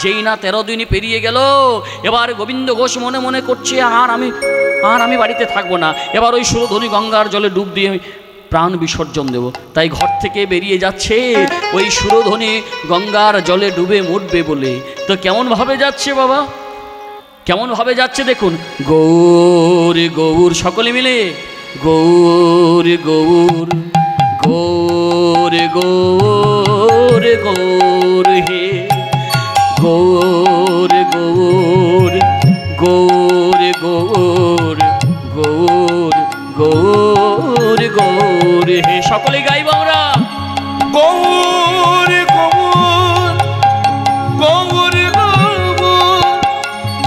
যেই না 13 দিনই পেরিয়ে গেল এবার গোবিন্দ ঘোষ মনে মনে করছে আর আমি বাড়িতে থাকবো না এবার ওই সুরধনী গঙ্গার জলে ডুব দিয়ে প্রাণ বিসর্জন দেব তাই ঘর থেকে বেরিয়ে যাচ্ছে ওই সুরধনী গঙ্গার জলে ডুবে মরবে বলে তো কেমন ভাবে যাচ্ছে বাবা কেমন ভাবে যাচ্ছে দেখুন গৌর গৌর সকলে মিলে গৌর গৌর গৌর গৌর গৌর হে গৌর গৌর গৌর গৌর গৌর গৌর গৌর হে সকলে গাইব আমরা গৌর গৌর গৌর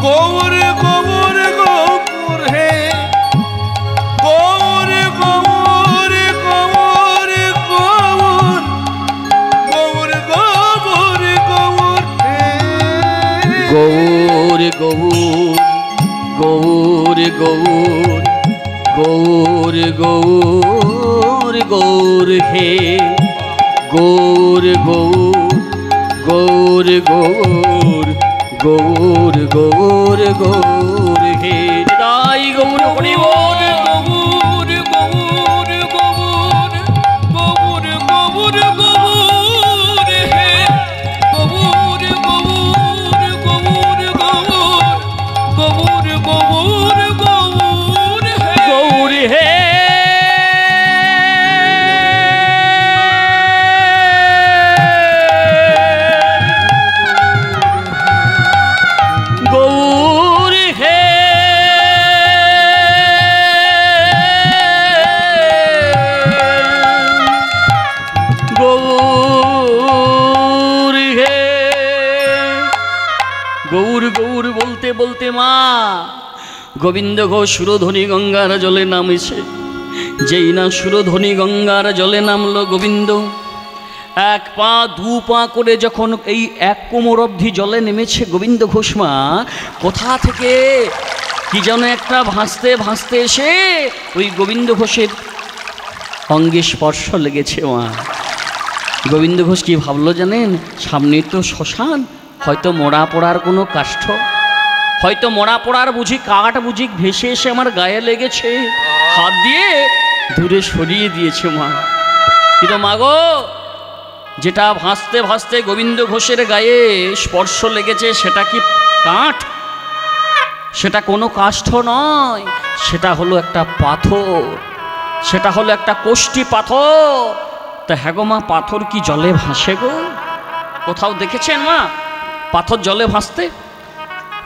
গৌর গৌর গৌর হে গৌর গৌর গৌর গৌর গৌর গৌর গৌর হে গৌর গৌর গৌর গৌর গৌর গৌর গৌর হে গৌর গৌর গৌর গৌর গৌর গৌর গৌর হে তাই গৌর হরি বল গৌর গৌর গৌর গৌর গৌর গৌর হে গৌর গৌর গৌর গৌর গৌর গৌর হে গৌর হে গৌর হে গৌর হে গৌর গৌর বলতে বলতে মা গোবিন্দ ঘোষ সুরধনী গঙ্গার জলে নামেছে যেই না সুরধ্বনি গঙ্গার জলে নামলো গোবিন্দ, এক পা দু পা করে যখন এই এক কোমর অবধি জলে নেমেছে গোবিন্দ ঘোষ মা, কোথা থেকে কি যেন একটা ভাসতে ভাসতে এসে ওই গোবিন্দ ঘোষের অঙ্গে স্পর্শ লেগেছে মা। গোবিন্দ ঘোষ কি ভাবলো জানেন? সামনে তো শ্মশান, হয়তো মরা পোড়ার কোনো কাষ্ঠ, হয়তো মরা পোড়ার বুঝি কাঠ বুঝি ভেসে এসে আমার গায়ে লেগেছে, হাত দিয়ে দূরে সরিয়ে দিয়েছে মা। কিন্তু মাগো, যেটা ভাসতে ভাসতে গোবিন্দ ঘোষের গায়ে স্পর্শ লেগেছে সেটা কি কাঠ? সেটা কোনো কাষ্ঠ নয়, সেটা হলো একটা পাথর, সেটা হলো একটা কোষ্ঠী পাথর। তা হ্যাঁ গো মা, পাথর কি জলে ভাসে গো? কোথাও দেখেছেন মা পাথর জলে ভাসতে?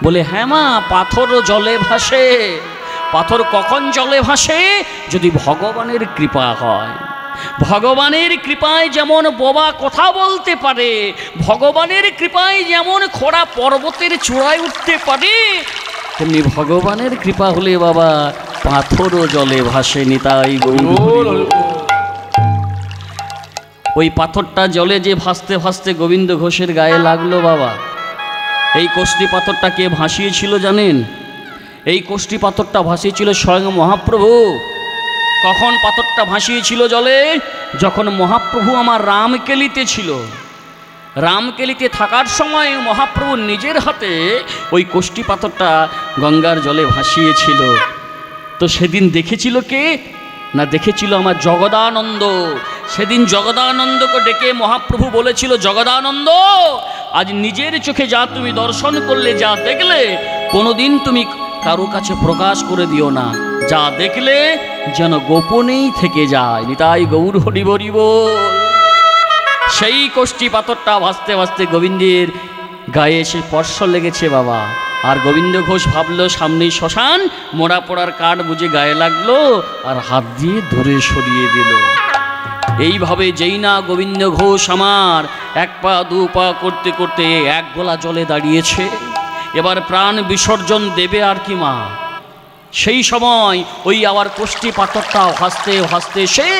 বলে হ্যাঁ মা, পাথরও জলে ভাসে। পাথর কখন জলে ভাসে? যদি ভগবানের কৃপা হয়। ভগবানের কৃপায় যেমন বোবা কথা বলতে পারে, ভগবানের কৃপায় যেমন খোড়া পর্বতের চূড়ায় উঠতে পারে, তেমনি ভগবানের কৃপা হলে বাবা পাথরও জলে ভাসে। নিতাই গৌর। ওই পাথরটা জলে যে ভাসতে ভাসতে গোবিন্দ ঘোষের গায়ে লাগলো বাবা, এই কোষ্ঠী পাথরটা কে ভাসিয়েছিল জানেন? এই কোষ্ঠী পাথরটা ভাসিয়েছিল স্বয়ং মহাপ্রভু। কখন পাথরটা ভাসিয়েছিল জলে? যখন মহাপ্রভু আমার রামকেলিতে ছিল। রামকেলিতে থাকার সময় মহাপ্রভু নিজের হাতে ওই কোষ্ঠী পাথরটা গঙ্গার জলে ভাসিয়েছিল। তো সেদিন দেখেছিল কে? না, দেখেছিল আমার জগদানন্দ। সেদিন জগদানন্দকে ডেকে মহাপ্রভু বলেছিল, জগদানন্দ, আজ নিজের চোখে যা তুমি দর্শন করলে, যা দেখলে, কোনোদিন তুমি কারো কাছে প্রকাশ করে দিও না। যা দেখলে যেন গোপনেই থেকে যায়। নিতাই গৌর হরি হরি বল। সেই কোষ্ঠী পাথরটা ভাসতে ভাসতে গোবিন্দের গায়ে এসে স্পর্শ লেগেছে বাবা। আর গোবিন্দ ঘোষ ভাবলো সামনেই শ্মশান, মোড়া পোড়ার কাঠ বুঝে গায়ে লাগলো, আর হাত দিয়ে ধরে সরিয়ে দিল। এইভাবে যেই না গোবিন্দ ঘোষ আমার এক পা দু পা করতে করতে এক গোলা জলে দাঁড়িয়েছে, এবার প্রাণ বিসর্জন দেবে আর কি মা। সেই সময় ওই আবার কোষ্ঠী পাথরটা ভাসতে ভাসতে সে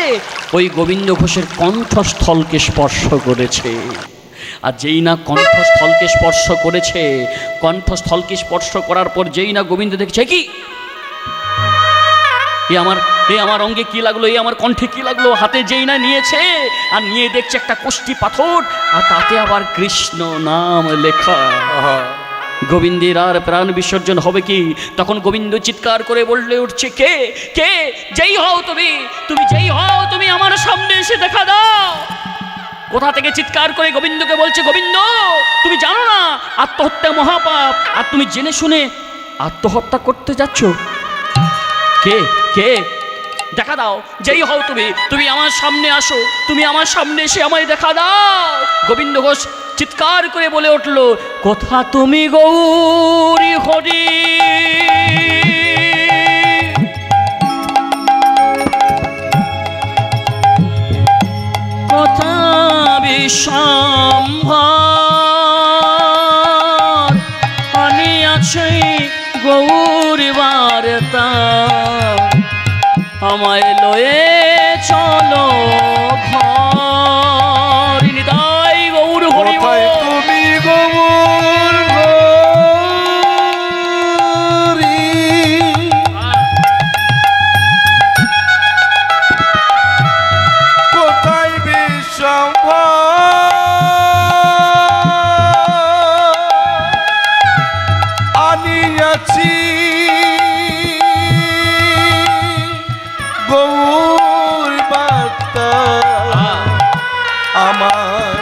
ওই গোবিন্দ ঘোষের কণ্ঠস্থলকে স্পর্শ করেছে। আর যেই না কণ্ঠস্থলকে স্পর্শ করেছে, কণ্ঠস্থলকে স্পর্শ করার পর যেই না গোবিন্দ দেখছে, কি এ আমার অঙ্গে কি লাগলো, এ আমার কণ্ঠে কি লাগলো, হাতে যেই না নিয়েছে আর নিয়ে দেখছে একটা কোষ্ঠী পাথর, আর তাতে আবার কৃষ্ণ নাম লেখা। গোবিন্দের আর প্রাণ বিসর্জন হবে কি? তখন গোবিন্দ চিৎকার করে বললে উঠছে, কে কে যেই হও তুমি, তুমি যেই হও, তুমি আমার সামনে এসে দেখা দাও। কোথা থেকে চিৎকার করে গোবিন্দকে বলছে, গোবিন্দ তুমি জানো না আত্মহত্যা মহাপাপ, আর তুমি জেনে শুনে আত্মহত্যা করতে যাচ্ছ? কে কে দেখা দাও, যেই হও তুমি, তুমি আমার সামনে আসো, তুমি আমার সামনে এসে আমায় দেখা দাও। গোবিন্দ ঘোষ চিৎকার করে বলে উঠল, কোথা তুমি গৌরী হরি, কোথা বিশ্বম্ভর, আনিয়াছে গৌরী বার্তা, আমায় লয়ে চলো ঘর। নিতাই গৌর হরি বল। তুমি গৌর হরি, কোথায় বিশ্বম্ভর, আনিয়াছি গৌর বার্তা, আমার